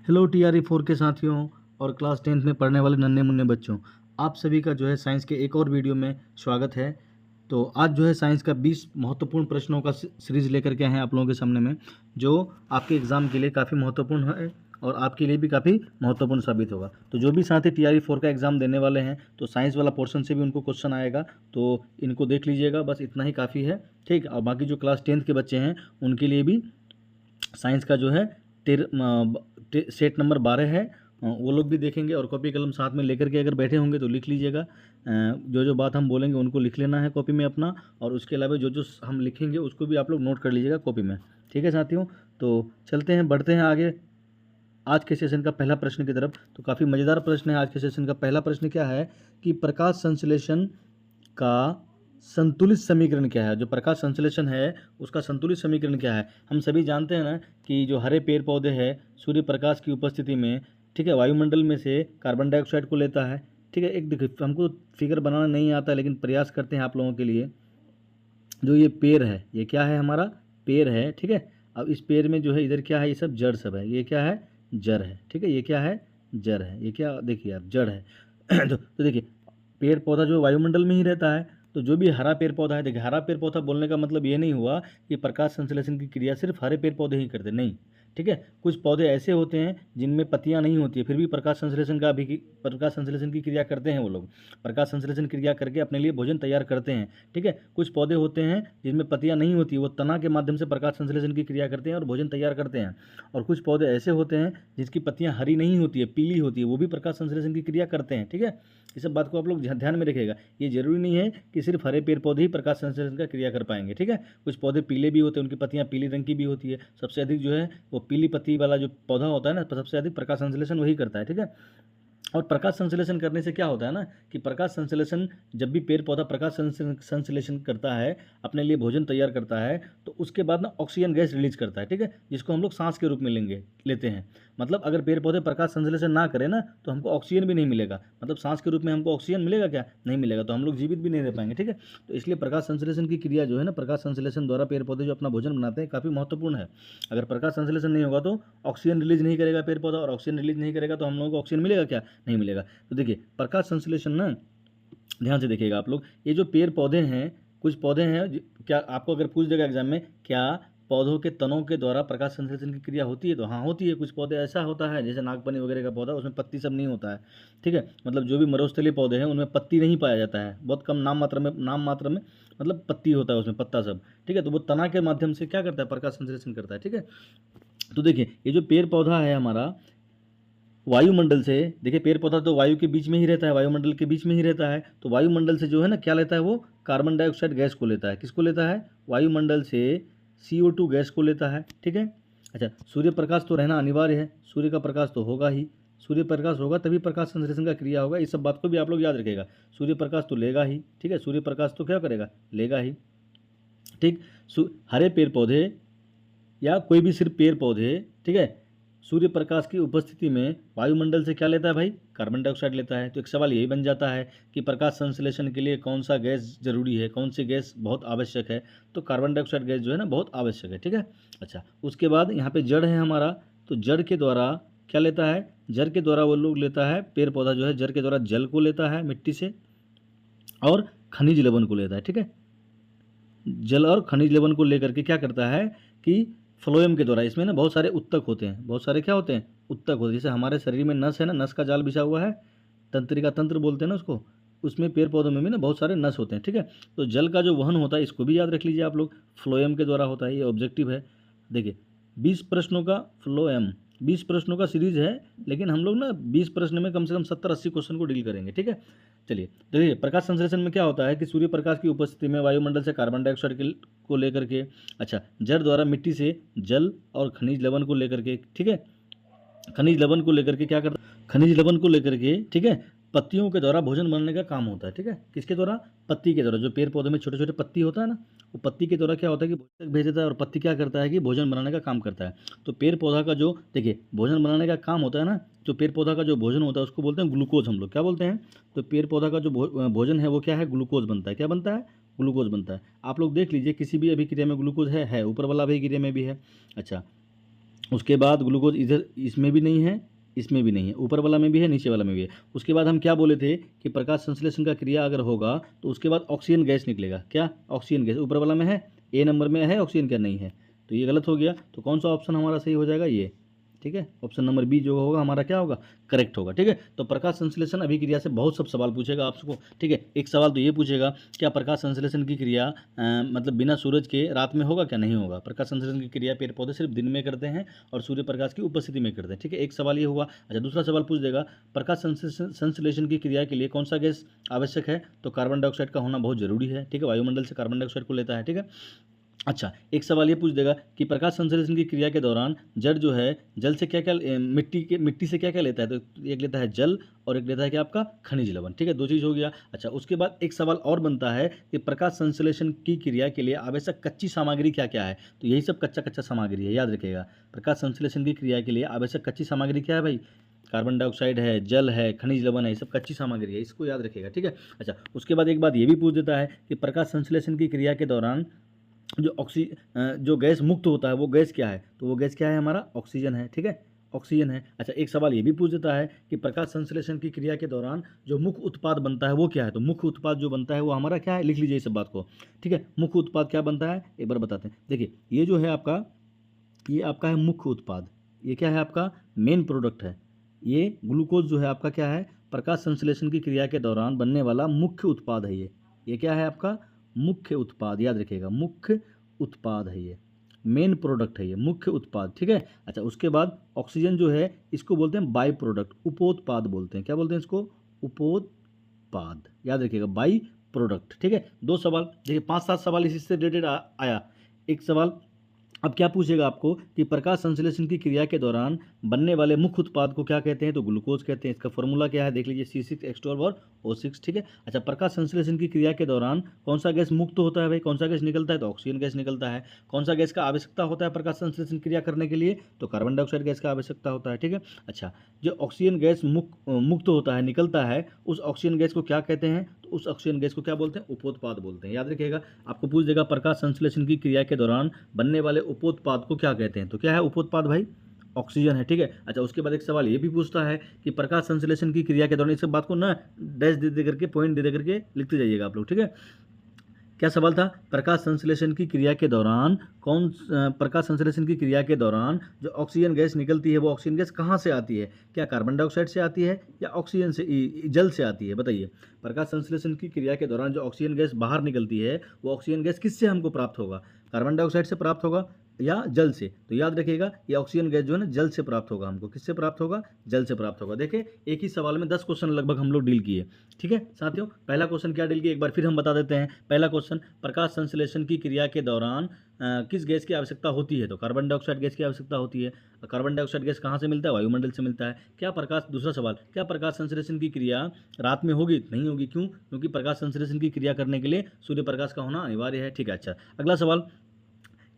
Hello TRE 4 के साथियों और क्लास 10th में पढ़ने वाले नन्हे मुन्ने बच्चों, आप सभी का जो है साइंस के एक और वीडियो में स्वागत है। तो आज जो है साइंस का 20 महत्वपूर्ण प्रश्नों का सीरीज लेकर के आए हैं आप लोगों के सामने में, जो आपके एग्ज़ाम के लिए काफ़ी महत्वपूर्ण है और आपके लिए भी काफ़ी महत्वपूर्ण साबित होगा। तो जो भी साथी TRE 4 का एग्ज़ाम देने वाले हैं तो साइंस वाला पोर्शन से भी उनको क्वेश्चन आएगा, तो इनको देख लीजिएगा, बस इतना ही काफ़ी है। ठीक, और बाकी जो क्लास 10th के बच्चे हैं उनके लिए भी साइंस का जो है सेट नंबर 12 है, वो लोग भी देखेंगे और कॉपी कलम साथ में लेकर के अगर बैठे होंगे तो लिख लीजिएगा। जो जो बात हम बोलेंगे उनको लिख लेना है कॉपी में अपना, और उसके अलावा जो जो हम लिखेंगे उसको भी आप लोग नोट कर लीजिएगा कॉपी में। ठीक है साथियों, तो चलते हैं, बढ़ते हैं आगे आज के सेशन का पहला प्रश्न की तरफ। तो काफ़ी मज़ेदार प्रश्न है आज के सेशन का। पहला प्रश्न क्या है कि प्रकाश संश्लेषण का संतुलित समीकरण क्या है। जो प्रकाश संश्लेषण है उसका संतुलित समीकरण क्या है। हम सभी जानते हैं ना कि जो हरे पेड़ पौधे हैं सूर्य प्रकाश की उपस्थिति में, ठीक है, वायुमंडल में से कार्बन डाइऑक्साइड को लेता है। ठीक है, एक देखिए, हमको फिगर बनाना नहीं आता लेकिन प्रयास करते हैं आप लोगों के लिए। जो ये पेड़ है ये क्या है, हमारा पेड़ है। ठीक है, अब इस पेड़ में जो है इधर क्या है, ये सब जड़ सब है। ये क्या है, जड़ है। ठीक है, ये क्या है, जड़ है। ये क्या, देखिए आप, जड़ है। तो देखिए, पेड़ पौधा जो वायुमंडल में ही रहता है, तो जो भी हरा पेड़ पौधा है, देखिए हरा पेड़ पौधा बोलने का मतलब ये नहीं हुआ कि प्रकाश संश्लेषण की क्रिया सिर्फ हरे पेड़ पौधे ही करते, नहीं। ठीक है, कुछ पौधे ऐसे होते हैं जिनमें पत्तियां नहीं होती है, फिर भी प्रकाश संश्लेषण की क्रिया करते हैं वो लोग। प्रकाश संश्लेषण क्रिया करके अपने लिए भोजन तैयार करते हैं। ठीक है, कुछ पौधे होते हैं जिनमें पत्तियां नहीं होती, वो तना के माध्यम से प्रकाश संश्लेषण की क्रिया करते हैं और भोजन तैयार करते हैं। और कुछ पौधे ऐसे होते हैं जिसकी पत्तियां हरी नहीं होती है, पीली होती है, वो भी प्रकाश संश्लेषण की क्रिया करते हैं। ठीक है, ये सब बात को आप लोग ध्यान में रखिएगा। ये जरूरी नहीं है कि सिर्फ हरे पेड़ पौधे ही प्रकाश संश्लेषण का क्रिया कर पाएंगे। ठीक है, कुछ पौधे पीले भी होते हैं, उनकी पत्तियां पीली रंग की भी होती है। सबसे अधिक जो है वो पीली पत्ती वाला जो पौधा होता है ना, सबसे अधिक प्रकाश संश्लेषण वही करता है। ठीक है, और प्रकाश संश्लेषण करने से क्या होता है ना कि प्रकाश संश्लेषण, जब भी पेड़ पौधा प्रकाश संश्लेषण करता है, अपने लिए भोजन तैयार करता है, तो उसके बाद ना ऑक्सीजन गैस रिलीज करता है। ठीक है, जिसको हम लोग सांस के रूप में लेते हैं। मतलब अगर पेड़ पौधे प्रकाश संश्लेषण ना करें ना तो हमको ऑक्सीजन भी नहीं मिलेगा। मतलब सांस के रूप में हमको ऑक्सीजन मिलेगा क्या, नहीं मिलेगा, तो हम लोग जीवित भी नहीं रह पाएंगे। ठीक है, तो इसलिए प्रकाश संश्लेषण की क्रिया जो है ना, प्रकाश संश्लेषण द्वारा पेड़ पौधे जो अपना भोजन बनाते हैं, काफ़ी महत्वपूर्ण है। अगर प्रकाश संश्लेषण नहीं होगा तो ऑक्सीजन रिलीज नहीं करेगा पेड़ पौधा, और ऑक्सीजन रिलीज नहीं करेगा तो हम लोगों को ऑक्सीजन मिलेगा क्या, नहीं मिलेगा। तो देखिए, प्रकाश संश्लेषण ना, ध्यान से देखिएगा आप लोग, ये जो पेड़ पौधे हैं, कुछ पौधे हैं क्या आपको अगर पूछ देगा एग्जाम में, क्या पौधों के तनों के द्वारा प्रकाश संश्लेषण की क्रिया होती है, तो हाँ होती है। कुछ पौधे ऐसा होता है जैसे नागपनी वगैरह का पौधा, उसमें पत्ती सब नहीं होता है। ठीक है, मतलब जो भी मरुस्थलीय पौधे हैं उनमें पत्ती नहीं पाया जाता है, बहुत कम नाम मात्र में मतलब पत्ती होता है उसमें, पत्ता सब। ठीक है, तो वो तना के माध्यम से क्या करता है, प्रकाश संश्लेषण करता है। ठीक है, तो देखिए ये जो पेड़ पौधा है हमारा, वायुमंडल से, देखिए पेड़ पौधा तो वायु के बीच में ही रहता है, वायुमंडल के बीच में ही रहता है, तो वायुमंडल से जो है ना क्या लेता है, वो कार्बन डाइऑक्साइड गैस को लेता है। किसको लेता है, वायुमंडल से CO2 गैस को लेता है। ठीक है, अच्छा, सूर्य प्रकाश तो रहना अनिवार्य है, सूर्य का प्रकाश तो होगा ही, सूर्य प्रकाश होगा तभी प्रकाश संश्लेषण का क्रिया होगा। इस सब बात को भी आप लोग याद रखिएगा, सूर्य प्रकाश तो लेगा ही। ठीक है, सूर्य प्रकाश तो क्या करेगा, लेगा ही। ठीक, हरे पेड़ पौधे या कोई भी सिर्फ पेड़ पौधे, ठीक है, सूर्य प्रकाश की उपस्थिति में वायुमंडल से क्या लेता है भाई, कार्बन डाइऑक्साइड लेता है। तो एक सवाल यही बन जाता है कि प्रकाश संश्लेषण के लिए कौन सा गैस जरूरी है, कौन सी गैस बहुत आवश्यक है, तो कार्बन डाइऑक्साइड गैस जो है ना बहुत आवश्यक है। ठीक है, अच्छा, उसके बाद यहाँ पे जड़ है हमारा, तो जड़ के द्वारा क्या लेता है, जड़ के द्वारा वो लोग लेता है, पेड़ पौधा जो है जड़ के द्वारा जल को लेता है मिट्टी से, और खनिज लवण को लेता है। ठीक है, जल और खनिज लवण को लेकर के क्या करता है कि फ्लोएम के द्वारा, इसमें ना बहुत सारे उत्तक होते हैं, बहुत सारे क्या होते हैं, उत्तक होते हैं। जैसे हमारे शरीर में नस है ना, नस का जाल बिछा हुआ है, तंत्रिका तंत्र बोलते हैं ना उसको, उसमें पेड़ पौधों में भी ना बहुत सारे नस होते हैं। ठीक है, तो जल का जो वहन होता है इसको भी याद रख लीजिए आप लोग, फ्लोएम के द्वारा होता है, ये ऑब्जेक्टिव है। देखिए 20 प्रश्नों का फ्लोएम, 20 प्रश्नों का सीरीज है, लेकिन हम लोग ना 20 प्रश्न में कम से कम 70-80 क्वेश्चन को डील करेंगे। ठीक है, चलिए देखिए, प्रकाश संश्लेषण में क्या होता है कि सूर्य प्रकाश की उपस्थिति में वायुमंडल से कार्बन डाइऑक्साइड को लेकर के, अच्छा, जड़ द्वारा मिट्टी से जल और खनिज लवण को लेकर के, ठीक है, खनिज लवण को लेकर के क्या करता, खनिज लवण को लेकर के, ठीक है, पत्तियों के द्वारा भोजन बनाने का काम होता है। ठीक है, किसके द्वारा, पत्ती के द्वारा। जो पेड़ पौधे में छोटे छोटे पत्ती होता है ना, वो पत्ती के द्वारा क्या होता है कि भोजन तक भेज देता है, और पत्ती क्या करता है कि भोजन बनाने का काम करता है। तो पेड़ पौधा का जो, देखिए, भोजन बनाने का काम होता है ना, जो पेड़ पौधा का जो भोजन होता है उसको बोलते हैं ग्लूकोज, हम लोग क्या बोलते हैं। तो पेड़ पौधा का जो भोजन है वो क्या है, ग्लूकोज बनता है। क्या बनता है, ग्लूकोज बनता है। आप लोग देख लीजिए किसी भी अभिक्रिया में ग्लूकोज है ऊपर वाला अभिक्रिया में भी है। अच्छा, उसके बाद ग्लूकोज इधर इसमें भी नहीं है, इसमें भी नहीं है, ऊपर वाला में भी है, नीचे वाला में भी है। उसके बाद हम क्या बोले थे कि प्रकाश संश्लेषण का क्रिया अगर होगा तो उसके बाद ऑक्सीजन गैस निकलेगा। क्या? ऑक्सीजन गैस ऊपर वाला में है, ए नंबर में है ऑक्सीजन, क्या नहीं है? तो ये गलत हो गया। तो कौन सा ऑप्शन हमारा सही हो जाएगा? ये। ठीक है, ऑप्शन नंबर बी जो होगा हमारा क्या होगा? करेक्ट होगा। ठीक है, तो प्रकाश संश्लेषण अभिक्रिया से बहुत सब सवाल पूछेगा आपको। ठीक है, एक सवाल तो ये पूछेगा क्या प्रकाश संश्लेषण की क्रिया मतलब बिना सूरज के रात में होगा क्या? नहीं होगा। प्रकाश संश्लेषण की क्रिया पेड़ पौधे सिर्फ दिन में करते हैं और सूर्य प्रकाश की उपस्थिति में करते हैं। ठीक है, एक सवाल ये हुआ। अच्छा, दूसरा सवाल पूछ देगा प्रकाश संश्लेषण की क्रिया के लिए कौन सा गैस आवश्यक है? तो कार्बन डाइऑक्साइड का होना बहुत जरूरी है। ठीक है, वायुमंडल से कार्बन डाइऑक्साइड को लेता है। ठीक है, अच्छा, एक सवाल ये पूछ देगा कि प्रकाश संश्लेषण की क्रिया के दौरान जड़ जो है जल से क्या क्या मिट्टी से क्या क्या लेता है? तो एक लेता है जल और एक लेता है कि आपका खनिज लवण। ठीक है, दो चीज़ हो गया। अच्छा, उसके बाद एक सवाल और बनता है कि प्रकाश संश्लेषण की क्रिया के लिए आवश्यक कच्ची सामग्री क्या क्या है? तो यही सब कच्चा कच्चा सामग्री है, याद रखिएगा। प्रकाश संश्लेषण की क्रिया के लिए आवश्यक कच्ची सामग्री क्या है भाई? कार्बन डाइऑक्साइड है, जल है, खनिज लवण है, ये सब कच्ची सामग्री है, इसको याद रखिएगा। ठीक है, अच्छा, उसके बाद एक बात ये भी पूछ देता है कि प्रकाश संश्लेषण की क्रिया के दौरान जो गैस मुक्त होता है वो गैस क्या है? तो वो गैस क्या है हमारा? ऑक्सीजन है। ठीक है, ऑक्सीजन है। अच्छा, एक सवाल ये भी पूछ देता है कि प्रकाश संश्लेषण की क्रिया के दौरान जो मुख्य उत्पाद बनता है वो क्या है? तो मुख्य उत्पाद जो बनता है वो हमारा क्या है? लिख लीजिए इस बात को। ठीक है, मुख्य उत्पाद क्या बनता है एक बार बताते हैं। देखिए, ये जो है आपका, ये आपका है मुख्य उत्पाद। ये क्या है आपका? मेन प्रोडक्ट है। ये ग्लूकोज जो है आपका क्या है? प्रकाश संश्लेषण की क्रिया के दौरान बनने वाला मुख्य उत्पाद है ये क्या है आपका? मुख्य उत्पाद, याद रखिएगा, मुख्य उत्पाद है ये, मेन प्रोडक्ट है ये, मुख्य उत्पाद। ठीक है, अच्छा, उसके बाद ऑक्सीजन जो है इसको बोलते हैं बाई प्रोडक्ट, उपोत्पाद बोलते हैं। क्या बोलते हैं इसको? उपोत्पाद, याद रखिएगा, बाई प्रोडक्ट। ठीक है, दो सवाल देखिए, 5-7 सवाल इससे रिलेटेड आया। एक सवाल अब क्या पूछेगा आपको कि प्रकाश संश्लेषण की क्रिया के दौरान बनने वाले मुख्य उत्पाद को क्या कहते हैं? तो ग्लूकोज कहते हैं। इसका फॉर्मूला क्या है? देख लीजिए, C6H12 और O6। ठीक है, अच्छा, प्रकाश संश्लेषण की क्रिया के दौरान कौन सा गैस मुक्त होता है भाई? कौन सा गैस निकलता है? तो ऑक्सीजन गैस निकलता है। कौन सा गैस का आवश्यकता होता है प्रकाश संश्लेषण क्रिया करने के लिए? तो कार्बन डाइऑक्साइड गैस का आवश्यकता होता है। ठीक है, अच्छा, जो ऑक्सीजन गैस मुक्त होता है, निकलता है, उस ऑक्सीजन गैस को क्या कहते हैं? तो उस ऑक्सीजन गैस को क्या बोलते हैं? उपोत्पाद बोलते हैं। याद रखिएगा, आपको पूछ देगा प्रकाश संश्लेषण की क्रिया के दौरान बनने वाले उपोत्पाद को क्या कहते हैं? तो क्या है उपोत्पाद भाई? ऑक्सीजन है। ठीक है, अच्छा, उसके बाद एक सवाल ये भी पूछता है कि प्रकाश संश्लेषण की क्रिया के दौरान, इस सब बात को ना डैश दे दे करके, पॉइंट दे दे करके लिखते जाइएगा आप लोग। ठीक है, क्या सवाल था? प्रकाश संश्लेषण की क्रिया के दौरान प्रकाश संश्लेषण की क्रिया के दौरान जो ऑक्सीजन गैस निकलती है वो ऑक्सीजन गैस कहाँ से आती है? क्या कार्बन डाइऑक्साइड से आती है या ऑक्सीजन से, जल से आती है? बताइए, प्रकाश संश्लेषण की क्रिया के दौरान जो ऑक्सीजन गैस बाहर निकलती है वो ऑक्सीजन गैस किससे हमको प्राप्त होगा? कार्बन डाइऑक्साइड से प्राप्त होगा या जल से? तो याद रखिएगा, ये ऑक्सीजन गैस जो है ना जल से प्राप्त होगा हमको। किससे प्राप्त होगा? जल से प्राप्त होगा। देखिए, एक ही सवाल में 10 क्वेश्चन लगभग हम लोग डील किए। ठीक है साथियों, पहला क्वेश्चन क्या डील किया एक बार फिर हम बता देते हैं। पहला क्वेश्चन, प्रकाश संश्लेषण की क्रिया के दौरान किस गैस की आवश्यकता होती है? तो कार्बन डाइऑक्साइड गैस की आवश्यकता होती है। कार्बन डाइऑक्साइड गैस कहाँ से मिलता है? वायुमंडल से मिलता है। क्या प्रकाश, दूसरा सवाल, क्या प्रकाश संश्लेषण की क्रिया रात में होगी? नहीं होगी। क्यों? क्योंकि प्रकाश संश्लेषण की क्रिया करने के लिए सूर्य प्रकाश का होना अनिवार्य है। ठीक है, अच्छा, अगला सवाल,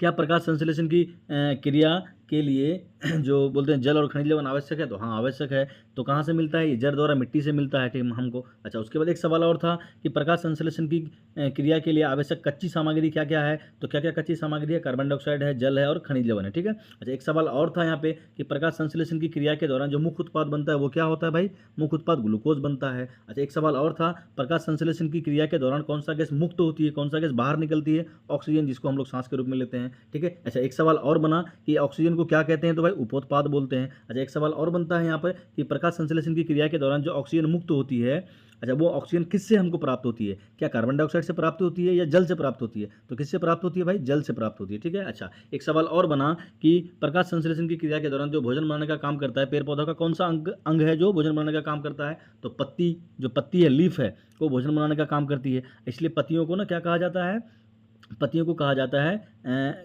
क्या प्रकाश संश्लेषण की क्रिया के लिए जो बोलते हैं जल और खनिज लवण आवश्यक है? तो हाँ, आवश्यक है। तो कहाँ से मिलता है? ये जड़ द्वारा मिट्टी से मिलता है। ठीक हमको। अच्छा, उसके बाद एक सवाल और था कि प्रकाश संश्लेषण की क्रिया के लिए आवश्यक कच्ची सामग्री क्या क्या है? तो क्या क्या कच्ची सामग्री है? कार्बन डाइऑक्साइड है, जल है और खनिज लवण है। ठीक है, अच्छा, एक सवाल और था यहाँ पे कि प्रकाश संश्लेषण की क्रिया के दौरान जो मुख्य उत्पाद बनता है वो क्या होता है भाई? मुख्य उत्पाद ग्लूकोज बनता है। अच्छा, एक सवाल और था, प्रकाश संश्लेषण की क्रिया के दौरान कौन सा गैस मुक्त होती है, कौन सा गैस बाहर निकलती है? ऑक्सीजन, जिसको हम लोग सांस के रूप में लेते हैं। ठीक है, अच्छा, एक सवाल और बना कि ऑक्सीजन को क्या कहते हैं? तो भाई उपोत्पाद बोलते हैं। अच्छा, एक सवाल और बनता है यहाँ पर कि प्रकाश संश्लेषण की क्रिया के दौरान जो ऑक्सीजन मुक्त होती है, अच्छा, वो ऑक्सीजन किससे हमको प्राप्त होती है? क्या कार्बन डाइऑक्साइड से प्राप्त होती है या जल से प्राप्त होती है? तो किससे प्राप्त होती है भाई? जल से प्राप्त होती है। ठीक है, अच्छा, एक सवाल और बना कि प्रकाश संश्लेषण की क्रिया के दौरान जो भोजन बनाने का काम करता है, पेड़ पौधा का कौन सा अंग है जो भोजन बनाने का काम करता है? तो पत्ती, जो पत्ती है, लीफ है, वो भोजन बनाने का काम करती है। इसलिए पत्तियों को ना क्या कहा जाता है? पत्तियों को कहा जाता है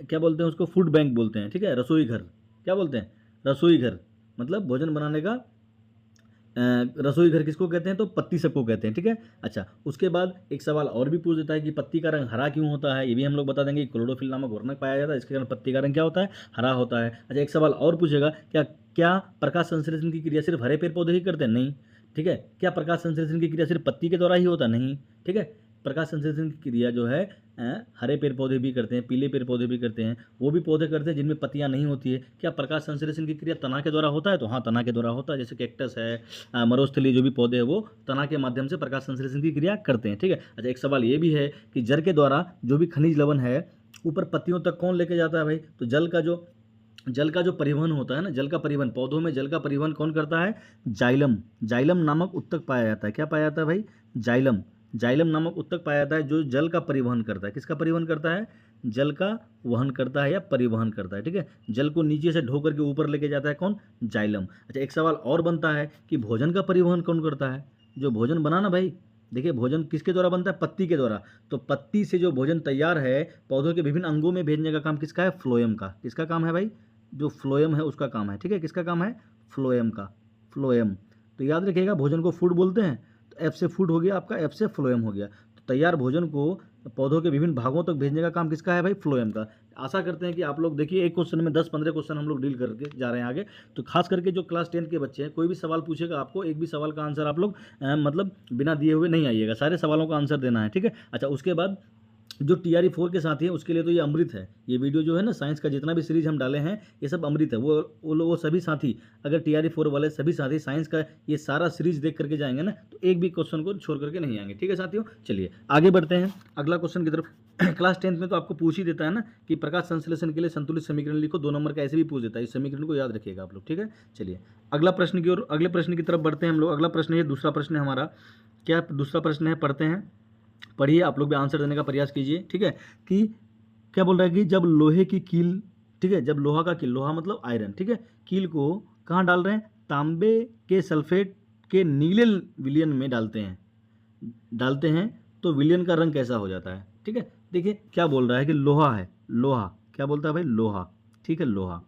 क्या बोलते हैं उसको? फूड बैंक बोलते हैं। ठीक है, रसोई घर, क्या बोलते हैं? रसोई घर, मतलब भोजन बनाने का रसोई घर किसको कहते हैं? तो पत्ती सबको कहते हैं। ठीक है, अच्छा, उसके बाद एक सवाल और भी पूछ देता है कि पत्ती का रंग हरा क्यों होता है? ये भी हम लोग बता देंगे। क्लोरोफिल नामक वर्णक पाया जाता है, इसके कारण पत्ती का रंग क्या होता है? हरा होता है। अच्छा, एक सवाल और पूछेगा, क्या क्या प्रकाश संश्लेषण की क्रिया सिर्फ हरे पेड़ पौधे ही करते हैं? नहीं। ठीक है, क्या प्रकाश संश्लेषण की क्रिया सिर्फ पत्ती के द्वारा ही होता? नहीं। ठीक है, प्रकाश संश्लेषण की क्रिया जो है हरे पेड़ पौधे भी करते हैं, पीले पेड़ पौधे भी करते हैं, वो भी पौधे करते हैं जिनमें पत्तियां नहीं होती है। क्या प्रकाश संश्लेषण की क्रिया तना के द्वारा होता है? तो हाँ, तना के द्वारा होता है। जैसे कैक्टस है, मरुस्थलीय जो भी पौधे हैं वो तना के माध्यम से प्रकाश संश्लेषण की क्रिया करते हैं। ठीक है। अच्छा, एक सवाल ये भी है कि जल के द्वारा जो भी खनिज लवण है ऊपर पत्तियों तक कौन लेके जाता है भाई? तो जल का जो परिवहन होता है ना, जल का परिवहन, पौधों में जल का परिवहन कौन करता है? जाइलम। जाइलम नामक उत्तक पाया जाता है। क्या पाया जाता है भाई? जाइलम। जाइलम नामक उत्तक पाया जाता है जो जल का परिवहन करता है। किसका परिवहन करता है? जल का वहन करता है या परिवहन करता है। ठीक है। जल को नीचे से ढो करके ऊपर लेके जाता है कौन? जाइलम। अच्छा, एक सवाल और बनता है कि भोजन का परिवहन कौन करता है? जो भोजन बना ना भाई, देखिए भोजन किसके द्वारा बनता है? पत्ती के द्वारा। तो पत्ती से जो भोजन तैयार है पौधों के विभिन्न अंगों में भेजने का काम किसका है? फ्लोएम का। किसका काम है भाई? जो फ्लोएम है उसका काम है। ठीक है। किसका काम है? फ्लोएम का। फ्लोएम। तो याद रखिएगा, भोजन को फूड बोलते हैं, तो एफ से फूड हो गया आपका, एफ से फ्लोएम हो गया। तो तैयार भोजन को पौधों के विभिन्न भागों तक भेजने का काम किसका है भाई? फ्लोएम का। आशा करते हैं कि आप लोग देखिए, एक क्वेश्चन में 10-15 क्वेश्चन हम लोग डील करके जा रहे हैं आगे। तो खास करके जो क्लास 10 के बच्चे हैं, कोई भी सवाल पूछेगा आपको, एक भी सवाल का आंसर आप लोग मतलब बिना दिए हुए नहीं आइएगा, सारे सवालों का आंसर देना है। ठीक है। अच्छा, उसके बाद जो TRE 4 के साथी है उसके लिए तो ये अमृत है। ये वीडियो जो है ना, साइंस का जितना भी सीरीज हम डाले हैं ये सब अमृत है। वो सभी साथी, अगर TRE 4 वाले सभी साथी साइंस का ये सारा सीरीज देख करके जाएंगे ना, तो एक भी क्वेश्चन को छोड़ करके नहीं आएंगे। ठीक है साथियों, चलिए आगे बढ़ते हैं अगला क्वेश्चन की तरफ। क्लास 10 में तो आपको पूछ ही देता है ना कि प्रकाश संश्लेषण के लिए संतुलित समीकरण लिखो, 2 नंबर का ऐसे भी पूछ देता है। इस समीकरण को याद रखिएगा आप लोग। ठीक है। चलिए अगला प्रश्न की ओर, अगले प्रश्न की तरफ बढ़ते हैं हम लोग। अगला प्रश्न है, दूसरा प्रश्न है हमारा। क्या दूसरा प्रश्न है? पढ़ते हैं, पढ़िए, आप लोग भी आंसर देने का प्रयास कीजिए। ठीक है। कि क्या बोल रहा है कि जब लोहे की कील, ठीक है, जब लोहा का कील, लोहा मतलब आयरन, ठीक है, कील को कहाँ डाल रहे हैं? तांबे के सल्फेट के नीले विलयन में डालते हैं तो विलयन का रंग कैसा हो जाता है? ठीक है। देखिए क्या बोल रहा है कि लोहा है, लोहा, क्या बोलता है भाई? लोहा। ठीक है, लोहा,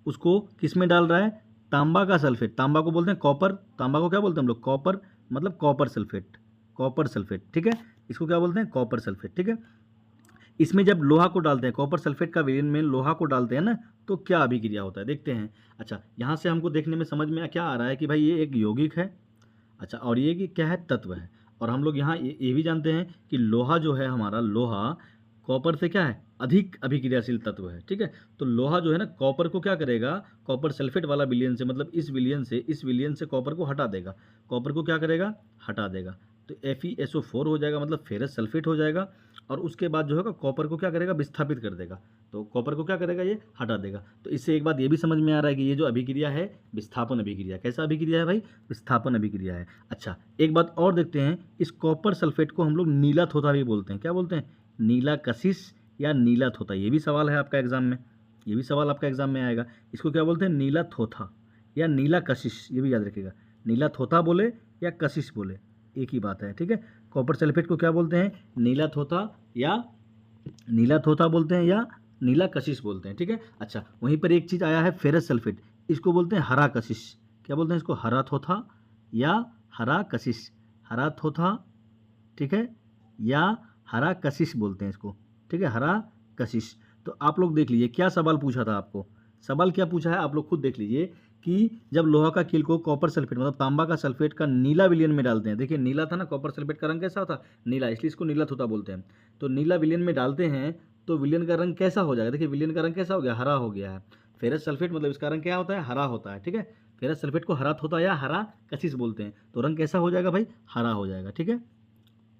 उसको किस में डाल रहा है? तांबा का सल्फेट, तांबा को बोलते हैं कॉपर, तांबा को क्या बोलते हैं हम लोग? कॉपर, मतलब कॉपर सल्फेट, कॉपर सल्फेट। ठीक है, इसको क्या बोलते हैं? Copper sulphate. ठीक है। इसमें जब लोहा को डालते हैं, कॉपर सल्फेट का विलयन में लोहा को डालते हैं ना, तो क्या अभिक्रिया होता है? देखते हैं। अच्छा, यहाँ से हमको देखने में समझ में क्या आ रहा है कि भाई ये एक यौगिक है। अच्छा, और ये कि क्या है? तत्व है। और हम लोग यहाँ ये भी जानते हैं कि लोहा जो है हमारा, लोहा कॉपर से क्या है? अधिक अभिक्रियाशील तत्व है। ठीक है। तो लोहा जो है ना, कॉपर को क्या करेगा? कॉपर सल्फेट वाला विलयन से, मतलब इस विलयन से कॉपर को हटा देगा। कॉपर को क्या करेगा? हटा देगा। तो FeSO4 हो जाएगा, मतलब फेरस सल्फेट हो जाएगा। और उसके बाद जो है कॉपर को क्या करेगा? विस्थापित कर देगा। तो कॉपर को क्या करेगा? ये हटा देगा। तो इससे एक बात ये भी समझ में आ रहा है कि ये जो अभिक्रिया है, विस्थापन अभिक्रिया। कैसा अभिक्रिया है भाई? विस्थापन अभिक्रिया है। अच्छा, एक बात और देखते हैं, इस कॉपर सल्फेट को हम लोग नीला थोथा भी बोलते हैं। क्या बोलते हैं? नीला कशिश या नीला थोथा। ये भी सवाल है आपका एग्जाम में, ये भी सवाल आपका एग्जाम में आएगा। इसको क्या बोलते हैं? नीला थोथा या नीला कशिश, ये भी याद रखिएगा। नीला थोथा बोले या कशिश बोले, एक ही बात है। ठीक है। कॉपर सल्फेट को क्या बोलते हैं? नीला थोथा बोलते हैं या नीला कशिश बोलते हैं। ठीक है। अच्छा, वहीं पर एक चीज़ आया है फेरस सल्फेट, इसको बोलते हैं हरा कशिश। क्या बोलते हैं इसको? हरा थोथा या हरा कशिश। हरा थोथा, ठीक है, या हरा कशिश बोलते हैं इसको। ठीक है, हरा कशिश। तो आप लोग देख लीजिए क्या सवाल पूछा था आपको। सवाल क्या पूछा है आप लोग खुद देख लीजिए कि जब लोहा का कील को कॉपर सल्फेट, मतलब तांबा का सल्फेट का नीला विलयन में डालते हैं। देखिए नीला था ना, कॉपर सल्फेट का रंग कैसा था? नीला, इसलिए इसको नीला थोथा बोलते हैं। तो नीला विलयन में डालते हैं तो विलयन का रंग कैसा हो जाएगा? देखिए विलयन का रंग कैसा हो गया? हरा हो गया है। फेरस सल्फेट मतलब इसका रंग क्या होता है? हरा होता है। ठीक है। फेरस सल्फेट को हरा थोथा या हरा कशिश बोलते हैं। तो रंग कैसा हो जाएगा भाई? हरा हो जाएगा। ठीक है।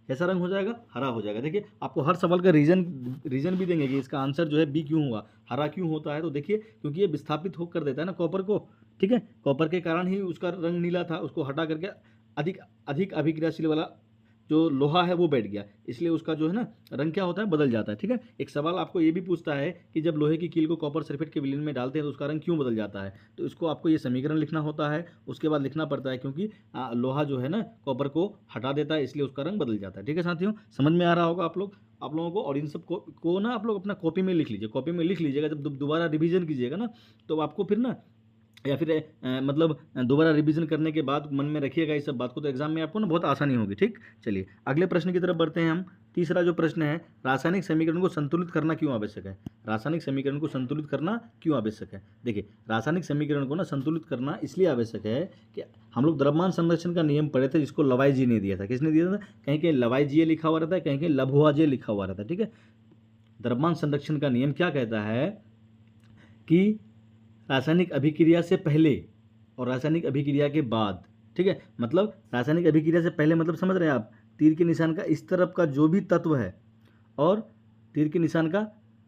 कैसा रंग हो जाएगा? हरा हो जाएगा। देखिए आपको हर सवाल का रीजन भी देंगे कि इसका आंसर जो है बी क्यों हुआ, हरा क्यों होता है। तो देखिए क्योंकि ये विस्थापित हो कर देता है ना कॉपर को। ठीक है। कॉपर के कारण ही उसका रंग नीला था, उसको हटा करके अधिक अभिक्रियाशील वाला जो लोहा है वो बैठ गया, इसलिए उसका जो है ना रंग क्या होता है? बदल जाता है। ठीक है। एक सवाल आपको ये भी पूछता है कि जब लोहे की कील को कॉपर सल्फेट के विलयन में डालते हैं तो उसका रंग क्यों बदल जाता है? तो इसको आपको ये समीकरण लिखना होता है, उसके बाद लिखना पड़ता है क्योंकि लोहा जो है ना कॉपर को हटा देता है, इसलिए उसका रंग बदल जाता है। ठीक है साथियों, समझ में आ रहा होगा आप लोगों को। और इन सब को ना आप लोग अपना कॉपी में लिख लीजिए, कॉपी में लिख लीजिएगा। जब दोबारा रिवीजन कीजिएगा ना तो आपको फिर ना, या फिर मतलब दोबारा रिवीजन करने के बाद मन में रखिएगा इस सब बात को, तो एग्जाम में आपको ना बहुत आसानी होगी। ठीक। चलिए अगले प्रश्न की तरफ बढ़ते हैं हम। तीसरा जो प्रश्न है, रासायनिक समीकरण को संतुलित करना क्यों आवश्यक है? रासायनिक समीकरण को संतुलित करना क्यों आवश्यक है? देखिए, रासायनिक समीकरण को ना संतुलित करना इसलिए आवश्यक है कि हम लोग द्रव्यमान संरक्षण का नियम पढ़े थे, जिसको लवाइजी ने दिया था। किसने दिया था? कहीं कहीं लवाइजी लिखा हुआ रहता है, कहीं कहीं लभुआजे लिखा हुआ रहता है। ठीक है, द्रव्यमान संरक्षण का नियम क्या कहता है कि रासायनिक अभिक्रिया से पहले और रासायनिक अभिक्रिया के बाद, ठीक है, मतलब रासायनिक अभिक्रिया से पहले मतलब समझ रहे हैं आप, तीर के निशान का इस तरफ का जो भी तत्व है और तीर के निशान का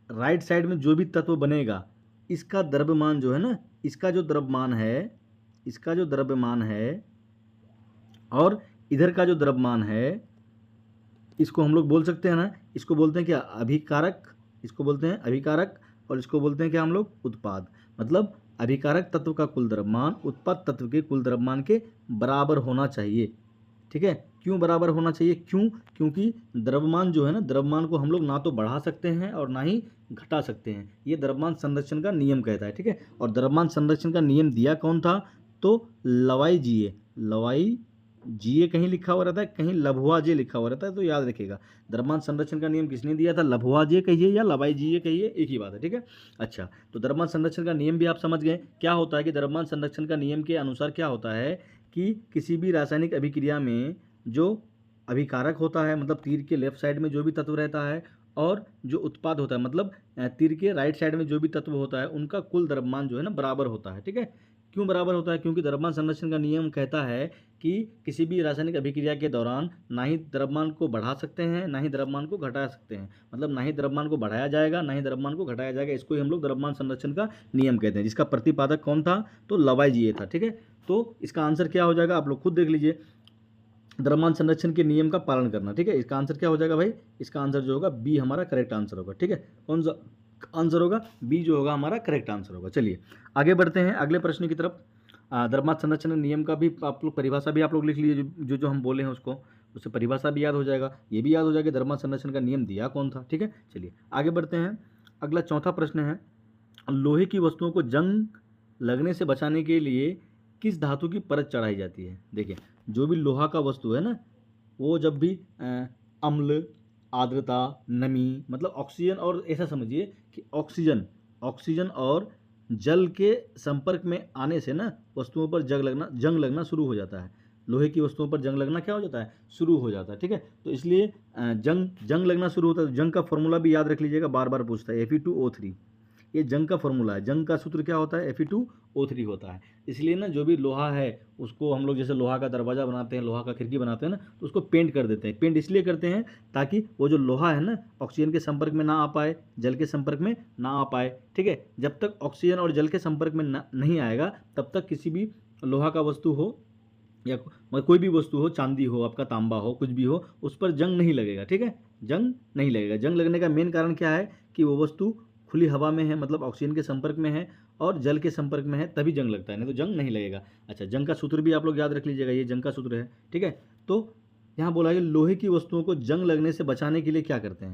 राइट साइड में जो भी तत्व बनेगा, इसका द्रव्यमान जो है ना, इसका जो द्रव्यमान है और इधर का जो द्रव्यमान है, इसको हम लोग बोल सकते हैं ना, इसको बोलते हैं क्या? अभिकारक। इसको बोलते हैं अभिकारक और इसको बोलते हैं क्या हम लोग? उत्पाद। मतलब अभिकारक तत्व का कुल द्रव्यमान उत्पाद तत्व के कुल द्रव्यमान के बराबर होना चाहिए। ठीक है, क्यों बराबर होना चाहिए? क्योंकि द्रव्यमान जो है ना, द्रव्यमान को हम लोग ना तो बढ़ा सकते हैं और ना ही घटा सकते हैं। ये द्रव्यमान संरक्षण का नियम कहता है। ठीक है, और द्रव्यमान संरक्षण का नियम दिया कौन था? तो लवाइजीए कहीं लिखा हुआ रहता है, कहीं लभुआजे लिखा हुआ रहता है, तो याद रखिएगा द्रव्यमान संरक्षण का नियम किसने दिया था? लभुआजे कहिए या लवाइजीए कहिए, एक ही बात है। ठीक है, अच्छा, तो द्रव्यमान संरक्षण का नियम भी आप समझ गए। क्या होता है कि द्रव्यमान संरक्षण का नियम के अनुसार क्या होता है कि किसी भी रासायनिक अभिक्रिया में जो अभिकारक होता है, मतलब तीर के लेफ्ट साइड में जो भी तत्व रहता है, और जो उत्पाद होता है, मतलब तीर के राइट साइड में जो भी तत्व होता है, उनका कुल द्रव्यमान जो है ना बराबर होता है। ठीक है, क्यों बराबर होता है? क्योंकि द्रव्यमान संरक्षण का नियम कहता है कि किसी भी रासायनिक अभिक्रिया के दौरान ना ही द्रव्यमान को बढ़ा सकते हैं, ना ही द्रव्यमान को घटा सकते हैं। मतलब ना ही द्रव्यमान को बढ़ाया जाएगा, ना ही द्रव्यमान को घटाया जाएगा। इसको ही हम लोग द्रव्यमान संरक्षण का नियम कहते हैं, जिसका प्रतिपादक कौन था? तो लवाइजीए था। ठीक है, तो इसका आंसर क्या हो जाएगा? आप लोग खुद देख लीजिए, द्रव्यमान संरक्षण के नियम का पालन करना। ठीक है, इसका आंसर क्या हो जाएगा भाई? इसका आंसर जो होगा बी हमारा करेक्ट आंसर होगा। ठीक है, कौन सा आंसर होगा? बी जो होगा हमारा करेक्ट आंसर होगा। चलिए आगे बढ़ते हैं अगले प्रश्न की तरफ। द्रव्यमान संरक्षण नियम का भी आप लोग परिभाषा भी आप लोग लिख लीजिए, जो हम बोले हैं उसको, उससे परिभाषा भी याद हो जाएगा, ये भी याद हो जाएगा द्रव्यमान संरक्षण का नियम दिया कौन था। ठीक है, चलिए आगे बढ़ते हैं। अगला चौथा प्रश्न है, लोहे की वस्तुओं को जंग लगने से बचाने के लिए किस धातु की परत चढ़ाई जाती है? देखिए, जो भी लोहा का वस्तु है ना, वो जब भी अम्ल, आर्द्रता, नमी, मतलब ऑक्सीजन, और ऐसा समझिए कि ऑक्सीजन और जल के संपर्क में आने से ना वस्तुओं पर जंग लगना शुरू हो जाता है। लोहे की वस्तुओं पर जंग लगना क्या हो जाता है? शुरू हो जाता है। ठीक है, तो इसलिए जंग लगना शुरू होता है। जंग का फॉर्मूला भी याद रख लीजिएगा, बार बार पूछता है, Fe2O3। ये जंग का फॉर्मूला है। जंग का सूत्र क्या होता है? Fe2O3 होता है। इसलिए ना जो भी लोहा है उसको हम लोग जैसे लोहा का दरवाज़ा बनाते हैं, लोहा का खिड़की बनाते हैं ना, तो उसको पेंट कर देते हैं। पेंट इसलिए करते हैं ताकि वो जो लोहा है ना ऑक्सीजन के संपर्क में ना आ पाए, जल के संपर्क में ना आ पाए। ठीक है, जब तक ऑक्सीजन और जल के संपर्क में नहीं आएगा तब तक किसी भी लोहा का वस्तु हो या कोई भी वस्तु हो, चांदी हो, आपका तांबा हो, कुछ भी हो, उस पर जंग नहीं लगेगा। ठीक है, जंग नहीं लगेगा। जंग लगने का मेन कारण क्या है कि वो वस्तु खुली हवा में है, मतलब ऑक्सीजन के संपर्क में है और जल के संपर्क में है, तभी जंग लगता है, नहीं तो जंग नहीं लगेगा। अच्छा, जंग का सूत्र भी आप लोग याद रख लीजिएगा, ये जंग का सूत्र है। ठीक है, तो यहाँ बोला है लोहे की वस्तुओं को जंग लगने से बचाने के लिए क्या करते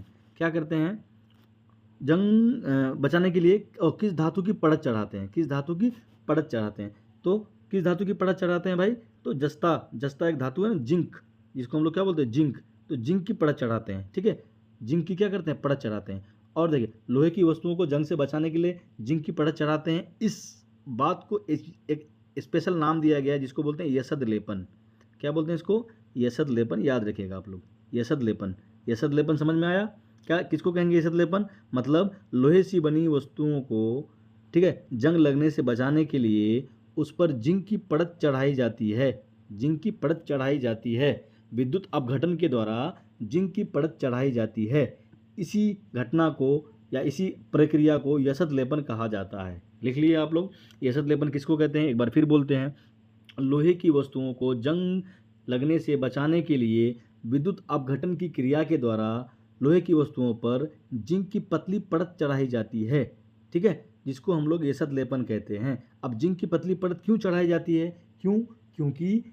हैं? जंग बचाने के लिए किस धातु की परत चढ़ाते हैं? तो किस धातु की परत चढ़ाते हैं भाई? तो जस्ता एक धातु है ना, जिंक, जिसको हम लोग क्या बोलते हैं? जिंक। तो जिंक की परत चढ़ाते हैं। ठीक है, जिंक की क्या करते हैं? परत चढ़ाते हैं। और देखिए, लोहे की वस्तुओं को जंग से बचाने के लिए जिंक की परत चढ़ाते हैं। इस बात को एक स्पेशल नाम दिया गया है, जिसको बोलते हैं यसद लेपन। क्या बोलते हैं इसको? यसद लेपन। याद रखिएगा आप लोग, यसद लेपन समझ में आया? क्या, किसको कहेंगे यसद लेपन? मतलब लोहे से बनी वस्तुओं को, ठीक है, जंग लगने से बचाने के लिए उस पर जिंक की परत चढ़ाई जाती है। विद्युत अपघटन के द्वारा जिंक की परत चढ़ाई जाती है। इसी घटना को या इसी प्रक्रिया को यसद लेपन कहा जाता है। लिख लिए आप लोग, यसद लेपन किसको कहते हैं? एक बार फिर बोलते हैं, लोहे की वस्तुओं को जंग लगने से बचाने के लिए विद्युत अपघटन की क्रिया के द्वारा लोहे की वस्तुओं पर जिंक की पतली परत चढ़ाई जाती है। ठीक है, जिसको हम लोग यसद लेपन कहते हैं। अब जिंक की पतली परत क्यों चढ़ाई जाती है? क्योंकि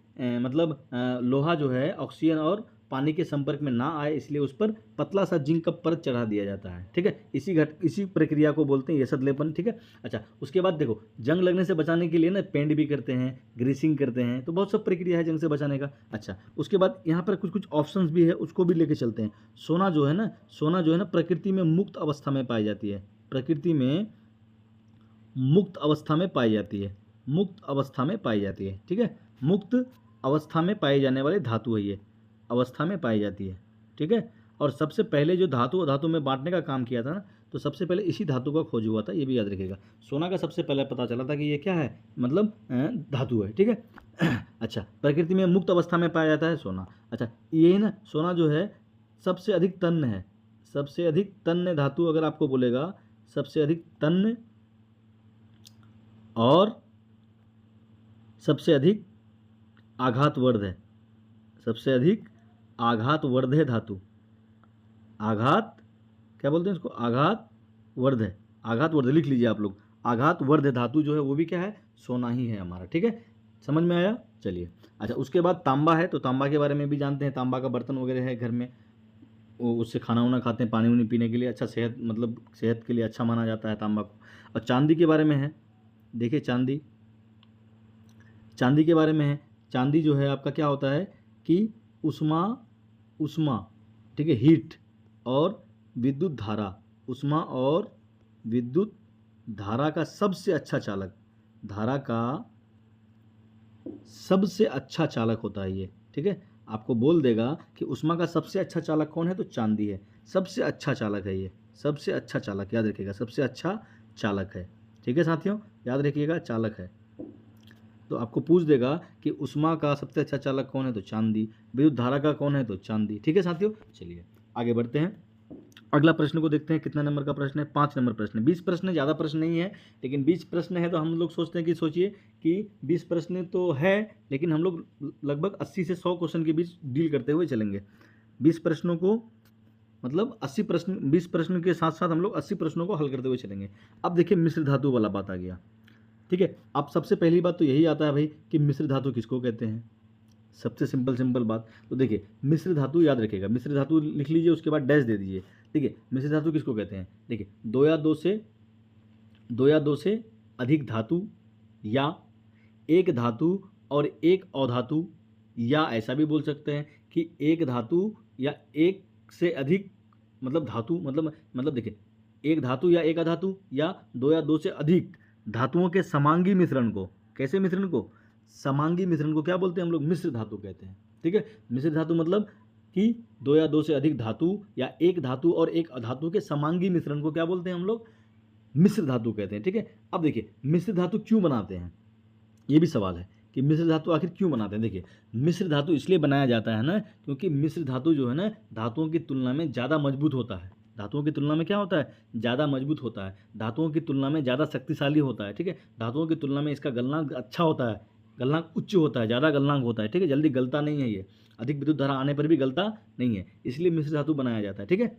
लोहा जो है ऑक्सीजन और पानी के संपर्क में ना आए इसलिए उस पर पतला सा जिंक का परत चढ़ा दिया जाता है। ठीक है, इसी प्रक्रिया को बोलते हैं यसद लेपन। ठीक है, अच्छा उसके बाद देखो जंग लगने से बचाने के लिए ना पेंट भी करते हैं, ग्रीसिंग करते हैं, तो बहुत सब प्रक्रिया है जंग से बचाने का। अच्छा उसके बाद यहाँ पर कुछ कुछ ऑप्शंस भी है, उसको भी लेके चलते हैं। सोना जो है ना प्रकृति में मुक्त अवस्था में पाई जाती है, प्रकृति में मुक्त अवस्था में पाई जाती है, मुक्त अवस्था में पाई जाती है। ठीक है, मुक्त अवस्था में पाई जाने वाली धातु है, ये अवस्था में पाई जाती है। ठीक है, और सबसे पहले जो धातु में बांटने का काम किया था ना, तो सबसे पहले इसी धातु का खोज हुआ था, ये भी याद रखिएगा। सोना का सबसे पहले पता चला था कि ये क्या है, मतलब धातु है। ठीक है, अच्छा प्रकृति में मुक्त अवस्था में पाया जाता है सोना। अच्छा ये ना सोना जो है सबसे अधिक तन्य है, सबसे अधिक तन्य धातु अगर आपको बोलेगा, सबसे अधिक तन्य और सबसे अधिक आघातवर्ध है, सबसे अधिक आघातवर्ध है धातु। आघात क्या बोलते हैं इसको, आघातवर्ध है, आघातवर्ध लिख लीजिए आप लोग। आघातवर्ध धातु जो है वो भी क्या है, सोना ही है हमारा। ठीक है, समझ में आया, चलिए। अच्छा उसके बाद तांबा है, तो तांबा के बारे में भी जानते हैं। तांबा का बर्तन वगैरह है घर में, वो उससे खाना वाना खाते हैं, पानी वानी पीने के लिए, अच्छा सेहत मतलब सेहत के लिए अच्छा माना जाता है तांबा को। और चांदी के बारे में है, देखिए चांदी, चांदी के बारे में है। चांदी जो है आपका क्या होता है कि उष्मा ठीक है, हीट और विद्युत धारा, उष्मा और विद्युत धारा का सबसे अच्छा चालक, धारा का सबसे अच्छा चालक होता है ये। ठीक है, आपको बोल देगा कि उष्मा का सबसे अच्छा चालक कौन है, तो चांदी है, सबसे अच्छा चालक है ये, सबसे अच्छा चालक, याद रखिएगा सबसे अच्छा चालक है। ठीक है साथियों, याद रखिएगा चालक है। तो आपको पूछ देगा कि उष्मा का सबसे अच्छा चालक कौन है, तो चांदी। विद्युत धारा का कौन है, तो चांदी। ठीक है साथियों, चलिए आगे बढ़ते हैं। अगला प्रश्न को देखते हैं, कितना नंबर का प्रश्न है, 5 नंबर प्रश्न है। 20 प्रश्न ज़्यादा प्रश्न नहीं है, लेकिन 20 प्रश्न है तो हम लोग सोचते हैं कि सोचिए कि 20 प्रश्न तो है, लेकिन हम लोग लगभग 80 से 100 क्वेश्चन के बीच डील करते हुए चलेंगे। 20 प्रश्नों को मतलब 80 प्रश्न, 20 प्रश्न के साथ साथ हम लोग 80 प्रश्नों को हल करते हुए चलेंगे। अब देखिए मिश्र धातु वाला बात आ गया। ठीक है, अब सबसे पहली बात तो यही आता है भाई कि मिश्र धातु किसको कहते हैं, सबसे सिंपल बात। तो देखिए मिश्र धातु याद रखिएगा, मिश्र धातु लिख लीजिए, उसके बाद डैश दे दीजिए। देखिए मिश्र धातु किसको कहते हैं, देखिए दो या दो से अधिक धातु, या एक धातु और एक अधातु, या ऐसा भी बोल सकते हैं कि एक धातु या एक से अधिक, मतलब धातु मतलब देखिए एक धातु या एक अधातु, या दो से अधिक धातुओं के समांगी मिश्रण को, कैसे मिश्रण को, समांगी मिश्रण को क्या बोलते हैं हम लोग, मिश्र धातु कहते हैं। ठीक है, मिश्र धातु मतलब कि दो से अधिक धातु या एक धातु और एक अधातु के समांगी मिश्रण को क्या बोलते हैं हम लोग, मिश्र धातु कहते हैं। ठीक है, अब देखिए मिश्र धातु क्यों बनाते हैं, ये भी सवाल है कि मिश्र धातु आखिर क्यों बनाते हैं। देखिए मिश्र धातु इसलिए बनाया जाता है ना, क्योंकि मिश्र धातु जो है ना धातुओं की तुलना में ज़्यादा मजबूत होता है, धातुओं की तुलना में क्या होता है, ज़्यादा मजबूत होता है, धातुओं की तुलना में ज़्यादा शक्तिशाली होता है। ठीक है, धातुओं की तुलना में इसका गलनांक अच्छा होता है, गलनांक उच्च होता है, ज़्यादा गलनांक होता है। ठीक है, जल्दी गलता नहीं है ये, अधिक विद्युत धारा आने पर भी गलता नहीं है, इसलिए मिश्र धातु बनाया जाता है। ठीक है,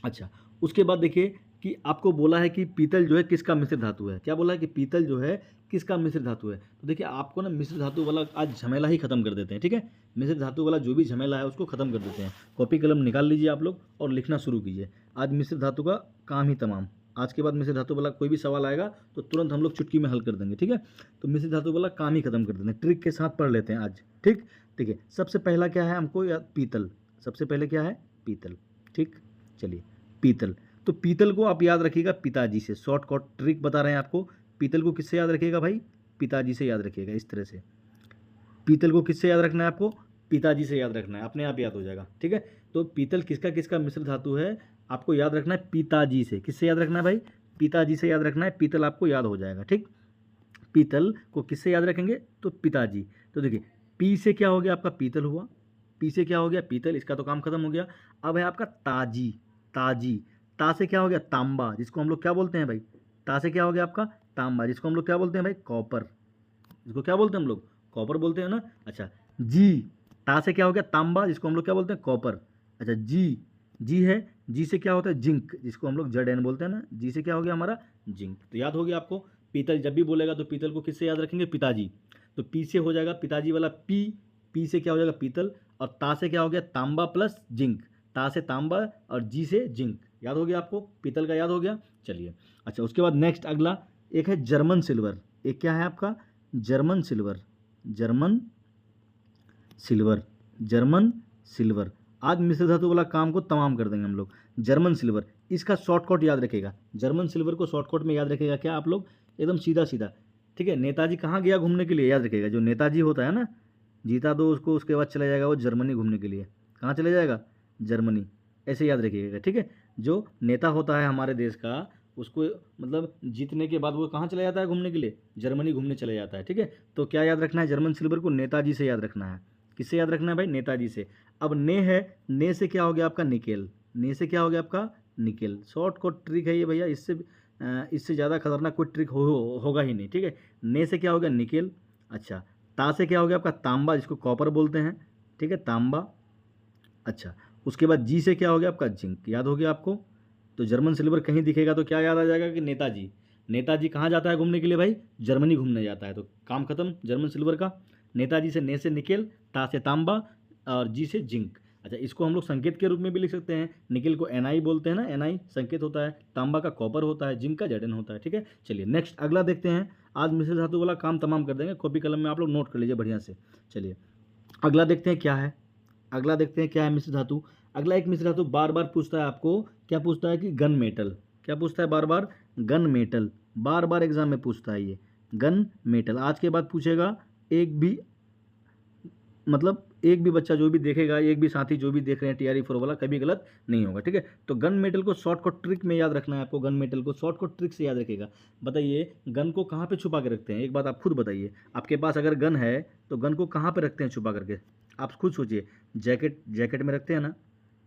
अच्छा उसके बाद देखिए कि आपको बोला है कि पीतल जो है किसका मिश्र धातु है, क्या बोला है कि पीतल जो है किसका मिश्र धातु है। तो देखिए आपको ना मिश्र धातु वाला आज झमेला ही खत्म कर देते हैं। ठीक है, मिश्र धातु वाला जो भी झमेला है उसको खत्म कर देते हैं। कॉपी कलम निकाल लीजिए आप लोग और लिखना शुरू कीजिए। आज मिश्र धातु का काम ही तमाम, आज के बाद मिश्र धातु वाला कोई भी सवाल आएगा तो तुरंत हम लोग चुटकी में हल कर देंगे। ठीक है, तो मिश्र धातु वाला काम ही खत्म कर देते हैं, ट्रिक के साथ पढ़ लेते हैं आज। ठीक, देखिए सबसे पहला क्या है हमको, या पीतल, सबसे पहले क्या है, पीतल। ठीक, चलिए पीतल, तो पीतल को आप याद रखिएगा पिताजी से, शॉर्टकट ट्रिक बता रहे हैं आपको। पीतल को किससे याद रखिएगा भाई, पिताजी से याद रखिएगा, इस तरह से। पीतल को किससे याद रखना है आपको, पिताजी से याद रखना है, अपने आप याद हो जाएगा। ठीक है, तो पीतल किसका किसका मिश्र धातु है, आपको याद रखना है पिताजी से। किससे याद रखना है भाई, पिताजी से याद रखना है, पीतल आपको याद हो जाएगा। ठीक, पीतल को किससे याद रखेंगे, तो पिताजी। तो देखिए पी से क्या हो गया आपका, पीतल हुआ, पी से क्या हो गया, पीतल, इसका तो काम खत्म हो गया। अब है आपका ताजी, ताजी, ता से क्या हो गया, तांबा, जिसको हम लोग क्या बोलते हैं भाई, ता से क्या हो गया आपका, तांबा, जिसको हम लोग क्या बोलते हैं भाई, कॉपर, जिसको क्या बोलते हैं हम लोग, कॉपर बोलते हैं ना। अच्छा जी, ता से क्या हो गया, तांबा, जिसको हम लोग क्या बोलते हैं, कॉपर। अच्छा जी, जी है, जी से क्या होता है, जिंक, जिसको हम लोग ZN बोलते हैं ना, जी से क्या हो गया हमारा, जिंक। तो याद हो गया आपको, पीतल जब भी बोलेगा तो पीतल को किससे याद रखेंगे, पिताजी। तो पी से हो जाएगा पिताजी वाला, पी, पी से क्या हो जाएगा, पीतल, और ता से क्या हो गया, तांबा प्लस जिंक, ता से तांबा और जी से जिंक, याद हो गया आपको, पीतल का याद हो गया। चलिए अच्छा, उसके बाद नेक्स्ट अगला एक है जर्मन सिल्वर। एक क्या है आपका, German silver, German silver, German silver. आज मिश्र धातु वाला काम को तमाम कर देंगे हम लोग। जर्मन सिल्वर, इसका शॉर्टकट याद रखेगा, जर्मन सिल्वर को शॉर्टकट में याद रखेगा क्या आप लोग, एकदम सीधा सीधा, ठीक है। नेताजी कहाँ गया घूमने के लिए, याद रखेगा, जो नेताजी होता है ना, जीता दो उसको, उसके बाद चला जाएगा वो जर्मनी घूमने के लिए। कहाँ चले जाएगा, जर्मनी, ऐसे याद रखिएगा, ठीक है। जो नेता होता है हमारे देश का, उसको मतलब जीतने के बाद वो कहाँ चला जाता है घूमने के लिए, जर्मनी घूमने चले जाता है, ठीक है। तो क्या याद रखना है, जर्मन सिल्वर को नेताजी से याद रखना है। किससे याद रखना है भाई, नेताजी से। अब ने है, ने से क्या हो गया आपका, निकेल, ने से क्या हो गया आपका, निकेल। शॉर्टकट ट्रिक है ये भैया, इससे ज़्यादा खतरनाक कोई ट्रिक होगा ही नहीं, ठीक है। ने से क्या हो गया, निकेल। अच्छा, ता से क्या हो गया आपका, तांबा, जिसको कॉपर बोलते हैं, ठीक है, तांबा। अच्छा, उसके बाद जी से क्या हो गया आपका, जिंक, याद हो गया आपको। तो जर्मन सिल्वर कहीं दिखेगा तो क्या याद आ जाएगा कि नेताजी। नेताजी कहाँ जाता है घूमने के लिए भाई, जर्मनी घूमने जाता है, तो काम खत्म जर्मन सिल्वर का। नेताजी से ने से निकेल, ता से तांबा और जी से जिंक। अच्छा, इसको हम लोग संकेत के रूप में भी लिख सकते हैं। निकेल को एनआई बोलते हैं ना, एनआई संकेत होता है, तांबा का कॉपर होता है, जिंक का जर्डन होता है, ठीक है। चलिए नेक्स्ट अगला देखते हैं। आज मिश्र धातु वाला काम तमाम कर देंगे, कॉपी कलम में आप लोग नोट कर लीजिए बढ़िया से। चलिए अगला देखते हैं क्या है, अगला देखते हैं क्या है मिश्र धातु। अगला एक मिश्र धातु बार बार पूछता है आपको, क्या पूछता है कि गन मेटल। क्या पूछता है बार बार, गन मेटल, बार बार एग्जाम में पूछता है ये गन मेटल। आज के बाद पूछेगा, एक भी मतलब एक भी बच्चा जो भी देखेगा, एक भी साथी जो भी देख रहे हैं TRE 4 वाला, कभी गलत नहीं होगा, ठीक है। तो गन मेटल को शॉर्टकट ट्रिक में याद रखना है आपको, गन मेटल को शॉर्टकट ट्रिक से याद रखेगा। बताइए गन को कहाँ पे छुपा के रखते हैं, एक बात आप खुद बताइए। आपके पास अगर गन है तो गन को कहाँ पे रखते हैं छुपा करके, आप खुद सोचिए। जैकेट में रखते हैं ना,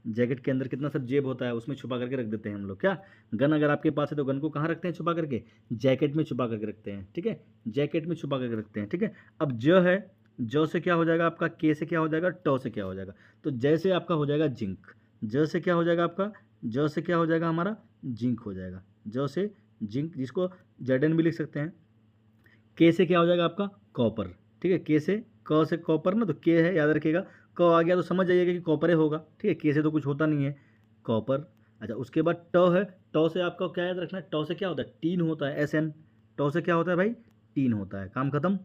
जैकेट के अंदर कितना सब जेब होता है, उसमें छुपा करके रख देते हैं हम लोग। क्या गन अगर आपके पास है तो गन को कहाँ रखते हैं छुपा करके, जैकेट में छुपा करके रखते हैं, ठीक है, जैकेट में छुपा करके रखते हैं, ठीक है। अब ज है, जो से क्या हो जाएगा आपका, के से क्या हो जाएगा, ट से क्या हो जाएगा, तो जैसे आपका हो जाएगा जिंक। ज से क्या हो जाएगा आपका, ज से क्या हो जाएगा हमारा, जिंक हो जाएगा, ज से जिंक, जिसको जर्डन भी लिख सकते हैं। के से क्या हो जाएगा आपका, कॉपर, ठीक है, के से, क से कॉपर ना, तो के है, याद रखिएगा। क आ गया तो समझ जाइएगा कि कॉपर होगा, ठीक है, के से तो कुछ होता नहीं है, कॉपर। अच्छा, उसके बाद ट है, ट से आपका क्या याद रखना है, ट से क्या होता है, टीन होता है, SN, ट से क्या होता है भाई, टीन होता है। काम खत्म,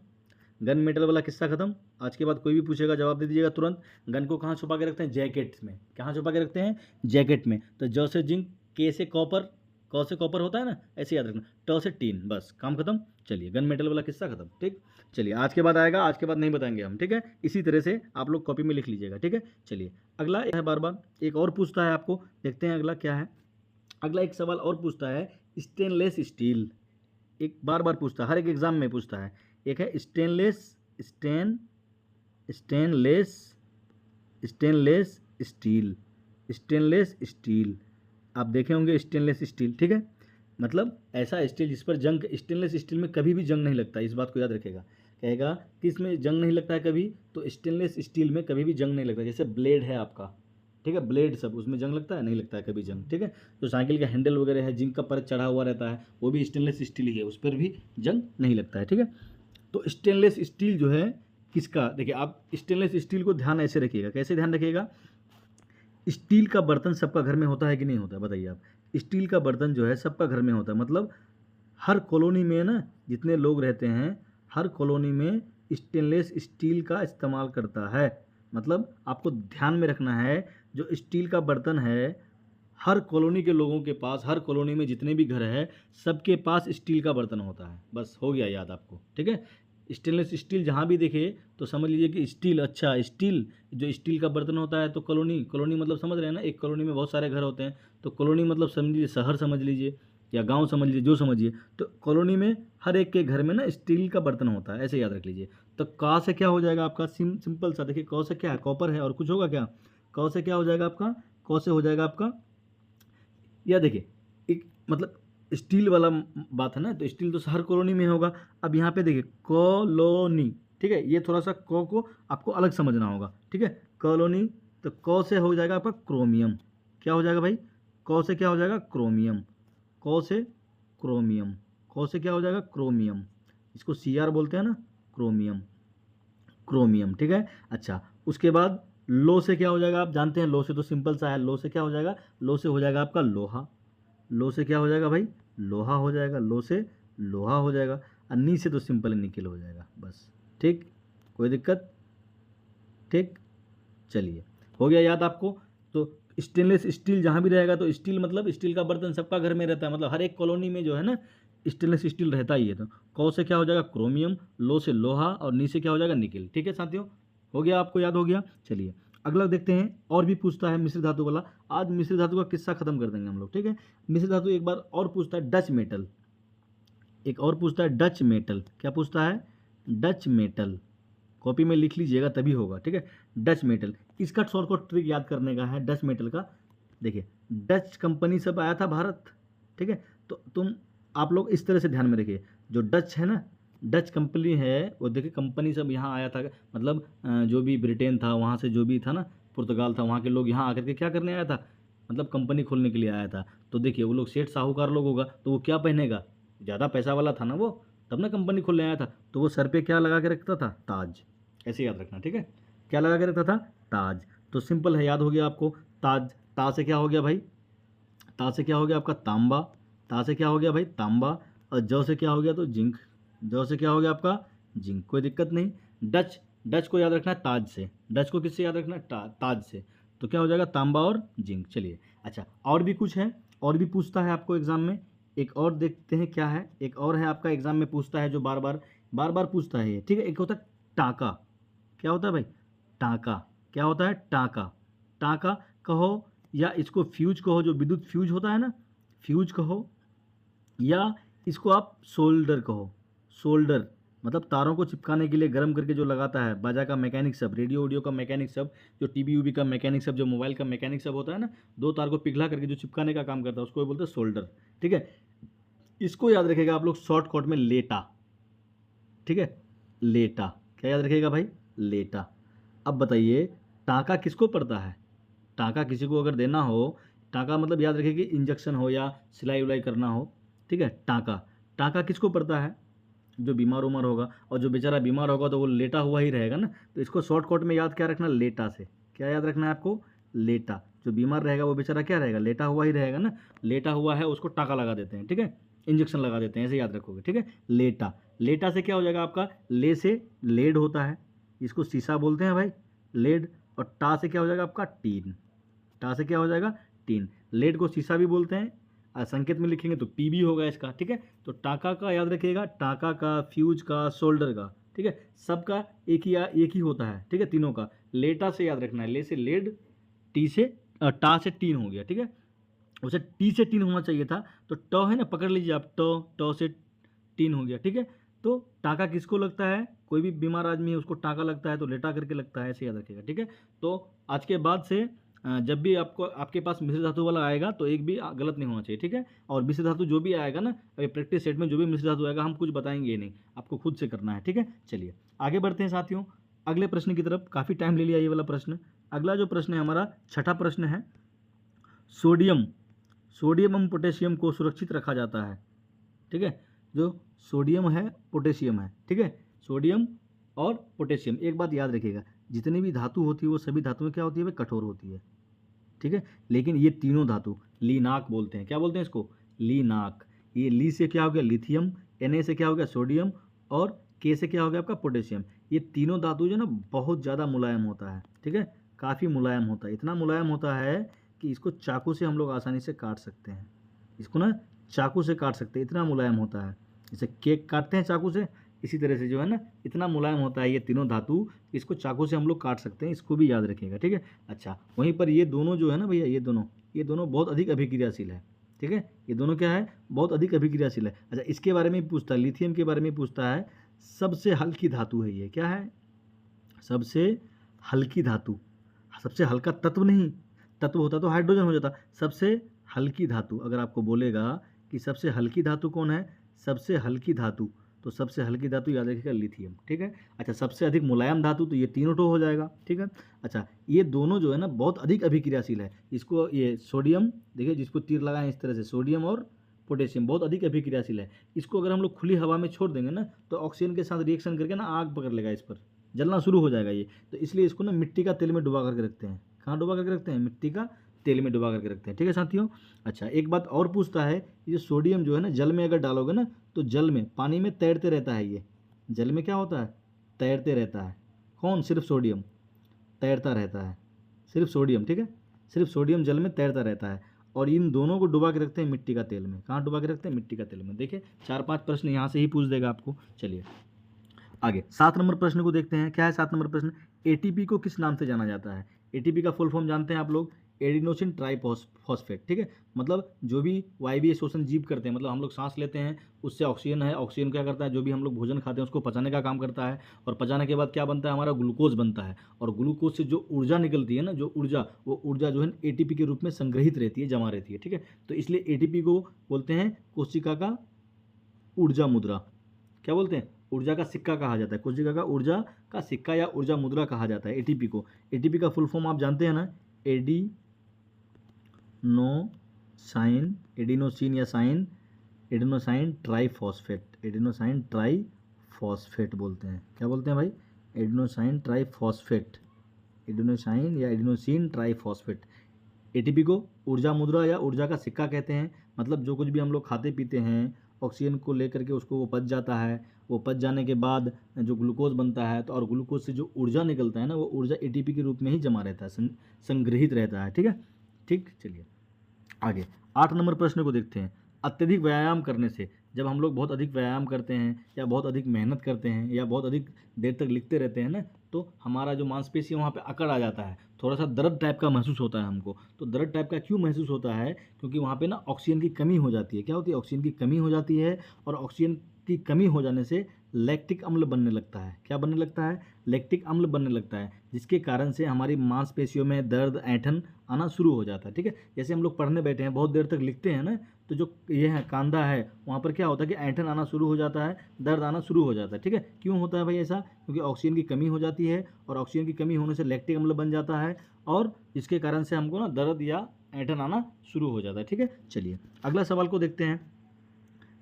गन मेटल वाला किस्सा खत्म। आज के बाद कोई भी पूछेगा जवाब दे दीजिएगा तुरंत। गन को कहाँ छुपा के रखते हैं, जैकेट में। कहाँ छुपा के रखते हैं, जैकेट में। तो ज से जिंक, के से कॉपर, क से कॉपर होता है ना, ऐसे याद रखना, ट से टीन, बस काम खत्म। चलिए गन मेटल वाला किस्सा खत्म, ठीक। चलिए आज के बाद आएगा, आज के बाद नहीं बताएंगे हम, ठीक है। इसी तरह से आप लोग कॉपी में लिख लीजिएगा, ठीक है। चलिए अगला है, बार बार एक और पूछता है आपको, देखते हैं अगला क्या है। अगला एक सवाल और पूछता है, स्टेनलेस स्टील। एक बार बार पूछता है, हर एक एग्जाम में पूछता है। एक है stainless stainless stainless steel, stainless steel, आप देखे होंगे स्टेनलेस स्टील, ठीक है। मतलब ऐसा स्टील जिस पर जंग, स्टेनलेस स्टील में कभी भी जंग नहीं लगता, इस बात को याद रखेगा। कहेगा कि इसमें जंग नहीं लगता है कभी, तो स्टेनलेस स्टील में कभी भी जंग नहीं लगता। जैसे ब्लेड है आपका, ठीक है, ब्लेड सब, उसमें जंग लगता है, नहीं लगता है कभी जंग, ठीक है। तो साइकिल का हैंडल वगैरह है, जिंक का परत चढ़ा हुआ रहता है, वो भी स्टेनलेस स्टील ही है, उस पर भी जंग नहीं लगता है, ठीक है। तो स्टेनलेस स्टील जो है किसका, देखिए आप स्टेनलेस स्टील को ध्यान ऐसे रखिएगा, कैसे ध्यान रखिएगा। स्टील का बर्तन सबका घर में होता है कि नहीं होता है, बताइए आप। स्टील का बर्तन जो है सबका घर में होता है, मतलब हर कॉलोनी में ना, जितने लोग रहते हैं हर कॉलोनी में स्टेनलेस स्टील का इस्तेमाल करता है। मतलब आपको ध्यान में रखना है, जो स्टील का बर्तन है हर कॉलोनी के लोगों के पास, हर कॉलोनी में जितने भी घर है सबके पास स्टील का बर्तन होता है। बस हो गया याद आपको, ठीक है। स्टेनलेस स्टील जहाँ भी देखे तो समझ लीजिए कि स्टील, अच्छा स्टील, जो स्टील का बर्तन होता है। तो कॉलोनी, कॉलोनी मतलब समझ रहे हैं ना, एक कॉलोनी में बहुत सारे घर होते हैं, तो कॉलोनी मतलब समझिए शहर समझ लीजिए या गांव समझ लीजिए, जो समझिए। तो कॉलोनी में हर एक के घर में ना स्टील का बर्तन होता है, ऐसे याद रख लीजिए। तो का से क्या हो जाएगा आपका, सिंपल सा, देखिए क से क्या है, कॉपर है, और कुछ होगा क्या, क से क्या हो जाएगा आपका, क से हो जाएगा आपका, या देखिए एक मतलब स्टील वाला बात है ना, तो स्टील तो हर कॉलोनी में होगा। अब यहाँ पे देखिए कॉलोनी, ठीक है, ये थोड़ा सा क को आपको अलग समझना होगा, ठीक है। कॉलोनी, तो क से हो जाएगा आपका क्रोमियम, क्या हो जाएगा भाई, क से क्या हो जाएगा, क्रोमियम, क से क्रोमियम, क से क्या हो जाएगा, क्रोमियम, इसको CR बोलते हैं ना, क्रोमियम, क्रोमियम, ठीक है। अच्छा उसके बाद लो से क्या हो जाएगा, आप जानते हैं लो से तो सिंपल सा है, लो से क्या हो जाएगा, लो से हो जाएगा आपका लोहा, लो से क्या हो जाएगा भाई, लोहा हो जाएगा, लो से लोहा हो जाएगा। और नी से तो सिंपल निकल हो जाएगा बस। ठीक, कोई दिक्कत, ठीक, चलिए हो गया याद आपको। तो स्टेनलेस स्टील जहाँ भी रहेगा, तो स्टील मतलब स्टील का बर्तन सबका घर में रहता है, मतलब हर एक कॉलोनी में जो है ना स्टेनलेस स्टील रहता ही है। तो कौ से क्या हो जाएगा, क्रोमियम, लो से लोहा, और नी से क्या हो जाएगा, निकेल। ठीक है साथियों, हो गया, आपको याद हो गया। चलिए अगला देखते हैं, और भी पूछता है मिश्र धातु वाला। आज मिश्र धातु का किस्सा खत्म कर देंगे हम लोग। ठीक है, मिश्र धातु एक बार और पूछता है, डच मेटल, एक और पूछता है डच मेटल। क्या पूछता है, डच मेटल, कॉपी में लिख लीजिएगा तभी होगा। ठीक है, डच मेटल, इसका शॉर्टकट ट्रिक याद करने का है डच मेटल का। देखिए डच कंपनी सब आया था भारत। ठीक है, तो आप लोग इस तरह से ध्यान में रखिए, जो डच है ना, डच कंपनी है वो, देखिए कंपनी सब यहाँ आया था, मतलब जो भी ब्रिटेन था वहाँ से, जो भी था ना पुर्तगाल था, वहाँ के लोग यहाँ आकर के क्या करने आया था, मतलब कंपनी खोलने के लिए आया था। तो देखिए वो लोग सेठ साहूकार लोग होगा, तो वो क्या पहनेगा, ज़्यादा पैसा वाला था ना वो, तब ना कंपनी खोलने आया था। तो वो सर पे क्या लगा के रखता था, ताज, ऐसे याद रखना। ठीक है, क्या लगा के रखता था, ताज। तो सिंपल है, याद हो गया आपको, ताज। ता से क्या हो गया भाई, ता से क्या हो गया आपका तांबा, ता से क्या हो गया भाई तांबा, और जौ से क्या हो गया तो जिंक, जौ से क्या हो गया आपका जिंक, कोई दिक्कत नहीं। डच, डच को याद रखना है ताज से, डच को किससे याद रखना है, ताज से। तो क्या हो जाएगा, तांबा और जिंक। चलिए अच्छा, और भी कुछ है, और भी पूछता है आपको एग्जाम में, एक और देखते हैं क्या है, एक और है आपका एग्जाम में पूछता है, जो बार बार पूछता है ये। ठीक है, एक होता है टाका। क्या होता है भाई, टाका, क्या होता है, टाका, टाका कहो, या इसको फ्यूज कहो, जो विद्युत फ्यूज होता है ना, फ्यूज कहो, या इसको आप सोल्डर कहो। सोल्डर मतलब तारों को चिपकाने के लिए गर्म करके जो लगाता है, बाजा का मैकेनिक सब, रेडियो ऑडियो का मैकेनिक सब, जो टीवी वीवी का मैकेनिक सब, जो मोबाइल का मैकेनिक सब होता है ना, दो तार को पिघला करके जो चिपकाने का काम करता है, उसको बोलते हैं सोल्डर। ठीक है, इसको याद रखेगा आप लोग शॉर्टकट में लेटा। ठीक है, लेटा, क्या याद रखेगा भाई, लेटा। अब बताइए टाका किसको पड़ता है, टाका किसी को अगर देना हो, टाका मतलब याद रखिए कि इंजेक्शन हो या सिलाई उलाई करना हो। ठीक है, टाका, टाका किसको पड़ता है, जो बीमार उमर होगा, और जो बेचारा बीमार होगा तो वो लेटा हुआ ही रहेगा ना, तो इसको शॉर्टकट में याद क्या रखना, लेटा से। क्या याद रखना है आपको, लेटा। जो बीमार रहेगा वो बेचारा क्या रहेगा, लेटा हुआ ही रहेगा ना, लेटा हुआ है उसको टाका लगा देते हैं। ठीक है, इंजेक्शन लगा देते हैं, ऐसे याद रखोगे। ठीक है, लेटा, लेटा से क्या हो जाएगा आपका, ले से लेड होता है, इसको शीशा बोलते हैं भाई, लेड। और टा से क्या हो जाएगा आपका, टीन, टा से क्या हो जाएगा, टीन। लेड को शीशा भी बोलते हैं, संकेत में लिखेंगे तो पी भी होगा इसका। ठीक है, तो टाका का याद रखिएगा, टाका का, फ्यूज का, शोल्डर का। ठीक है, सबका एक ही होता है। ठीक है, तीनों का। लेटा से याद रखना है, ले से लेड, टी से टा से टीन हो गया। ठीक है, उसे टी से टीन होना चाहिए था, तो ट है ना, पकड़ लीजिए आप, ट से टीन हो गया। ठीक है, तो टाका किसको लगता है, कोई भी बीमार आदमी है उसको टाका लगता है, तो लेटा करके लगता है, ऐसे याद रखिएगा। ठीक है, तो आज के बाद से जब भी आपको आपके पास मिश्र धातु वाला आएगा तो एक भी गलत नहीं होना चाहिए। ठीक है, और मिश्र धातु जो भी आएगा ना, अभी प्रैक्टिस सेट में जो भी मिश्र धातु आएगा हम कुछ बताएंगे ही नहीं, आपको खुद से करना है। ठीक है, चलिए आगे बढ़ते हैं साथियों, अगले प्रश्न की तरफ। काफ़ी टाइम ले लिया ये वाला प्रश्न। अगला जो प्रश्न है हमारा, छठा प्रश्न है, सोडियम, सोडियम एवं पोटेशियम को सुरक्षित रखा जाता है। ठीक है, जो सोडियम है पोटेशियम है। ठीक है, सोडियम और पोटेशियम, एक बात याद रखिएगा, जितनी भी धातु होती है वो सभी धातुएं क्या होती है, वे कठोर होती है। ठीक है, लेकिन ये तीनों धातु लीनाक बोलते हैं। क्या बोलते हैं इसको, लीनाक। ये ली से क्या हो गया, लिथियम, Na से क्या हो गया, सोडियम, और K से क्या हो गया आपका, पोटेशियम। ये तीनों धातु जो ना बहुत ज़्यादा मुलायम होता है। ठीक है, काफ़ी मुलायम होता है, इतना मुलायम होता है कि इसको चाकू से हम लोग आसानी से काट सकते हैं, इसको ना चाकू से काट सकते हैं, इतना मुलायम होता है। जैसे केक काटते हैं चाकू से, इसी तरह से जो है ना, इतना मुलायम होता है ये तीनों धातु, इसको चाकू से हम लोग काट सकते हैं, इसको भी याद रखिएगा। ठीक है, अच्छा वहीं पर ये दोनों जो है ना भैया, ये दोनों बहुत अधिक अभिक्रियाशील है। ठीक है, ये दोनों क्या है, बहुत अधिक अभिक्रियाशील है। अच्छा इसके बारे में भी पूछता है, लिथियम के बारे में पूछता है, सबसे हल्की धातु है ये, क्या है, सबसे हल्की धातु, सबसे हल्का तत्व नहीं, तत्व होता तो हाइड्रोजन हो जाता। सबसे हल्की धातु अगर आपको बोलेगा कि सबसे हल्की धातु कौन है, सबसे हल्की धातु, तो सबसे हल्की धातु याद रखिएगा लिथियम। ठीक है, अच्छा सबसे अधिक मुलायम धातु, तो ये तीनों तो हो जाएगा। ठीक है, अच्छा ये दोनों जो है ना बहुत अधिक अभिक्रियाशील है। इसको ये सोडियम देखिए, जिसको तीर लगाएं इस तरह से, सोडियम और पोटेशियम बहुत अधिक अभिक्रियाशील है। इसको अगर हम लोग खुली हवा में छोड़ देंगे ना, तो ऑक्सीजन के साथ रिएक्शन करके ना आग पकड़ लेगा इस पर। जलना शुरू हो जाएगा ये। तो इसलिए इसको ना मिट्टी का तेल में डुबा करके रखते हैं। कहाँ डुबा करके रखते हैं? मिट्टी का तेल में डुबा करके रखते हैं। ठीक है साथियों। अच्छा, एक बात और पूछता है, ये सोडियम जो है ना जल में अगर डालोगे ना तो जल में, पानी में तैरते रहता है। ये जल में क्या होता है? तैरते रहता है। कौन? सिर्फ सोडियम तैरता रहता है, सिर्फ सोडियम। ठीक है, सिर्फ सोडियम जल में तैरता रहता है। और इन दोनों को डुबा के रखते हैं मिट्टी का तेल में। कहाँ डुबा के रखते हैं? मिट्टी का तेल में। देखिए 4-5 प्रश्न यहाँ से ही पूछ देगा आपको। चलिए आगे 7 नंबर प्रश्न को देखते हैं। क्या है 7 नंबर प्रश्न? एटीपी को किस नाम से जाना जाता है? एटीपी का फुल फॉर्म जानते हैं आप लोग? Adenosine triphosphate. ठीक है, मतलब जो भी वायवीय शोषण जीव करते हैं, मतलब हम लोग सांस लेते हैं उससे ऑक्सीजन है, ऑक्सीजन क्या करता है, जो भी हम लोग भोजन खाते हैं उसको पचाने का काम करता है, और पचाने के बाद क्या बनता है? हमारा ग्लूकोज बनता है। और ग्लूकोज से जो ऊर्जा निकलती है ना, जो ऊर्जा, वो ऊर्जा जो है एटीपी के रूप में संग्रहित रहती है, जमा रहती है। ठीक है, तो इसलिए एटीपी को बोलते हैं कोशिका का ऊर्जा मुद्रा। क्या बोलते हैं? ऊर्जा का सिक्का कहा जाता है। कोशिका का ऊर्जा का सिक्का या ऊर्जा मुद्रा कहा जाता है एटीपी को। एटीपी का फुल फॉर्म आप जानते हैं ना? एडिनोसिन या साइन, एडिनोसाइन ट्राइफॉस्फेट, एडिनोसाइन ट्राइफॉस्फेट बोलते हैं। क्या बोलते हैं भाई? एडिनोसाइन ट्राइफॉस्फेट, एडिनोसाइन या एडिनोसिन ट्राइफॉस्फेट। एटीपी को ऊर्जा मुद्रा या ऊर्जा का सिक्का कहते हैं। मतलब जो कुछ भी हम लोग खाते पीते हैं, ऑक्सीजन को लेकर के उसको वो पच जाता है, वो पच जाने के बाद जो ग्लूकोज बनता है, तो और ग्लूकोज से जो ऊर्जा निकलता है ना, वो ऊर्जा एटीपी के रूप में ही जमा रहता है, संग्रहित रहता है। ठीक है, ठीक। चलिए आगे 8 नंबर प्रश्न को देखते हैं। अत्यधिक व्यायाम करने से, जब हम लोग बहुत अधिक व्यायाम करते हैं या बहुत अधिक मेहनत करते हैं या बहुत अधिक देर तक लिखते रहते हैं ना, तो हमारा जो मांसपेशी है वहाँ पे अकड़ आ जाता है, थोड़ा सा दर्द टाइप का महसूस होता है हमको। तो दर्द टाइप का क्यों महसूस होता है? क्योंकि वहाँ पे ना ऑक्सीजन की कमी हो जाती है। क्या होती है? ऑक्सीजन की कमी हो जाती है, और ऑक्सीजन की कमी हो जाने से लैक्टिक अम्ल बनने लगता है। क्या बनने लगता है? लैक्टिक अम्ल बनने लगता है, जिसके कारण से हमारी मांसपेशियों में दर्द, ऐंठन आना शुरू हो जाता है। ठीक है, जैसे हम लोग पढ़ने बैठे हैं, बहुत देर तक लिखते हैं ना, तो जो ये है कांधा है, वहाँ पर क्या होता है कि ऐंठन आना शुरू हो जाता है, दर्द आना शुरू हो जाता है। ठीक है, क्यों होता है भाई ऐसा? क्योंकि ऑक्सीजन की कमी हो जाती है, और ऑक्सीजन की कमी होने से लैक्टिक अम्ल बन जाता है, और जिसके कारण से हमको ना दर्द या ऐंठन आना शुरू हो जाता है। ठीक है, चलिए अगला सवाल को देखते हैं।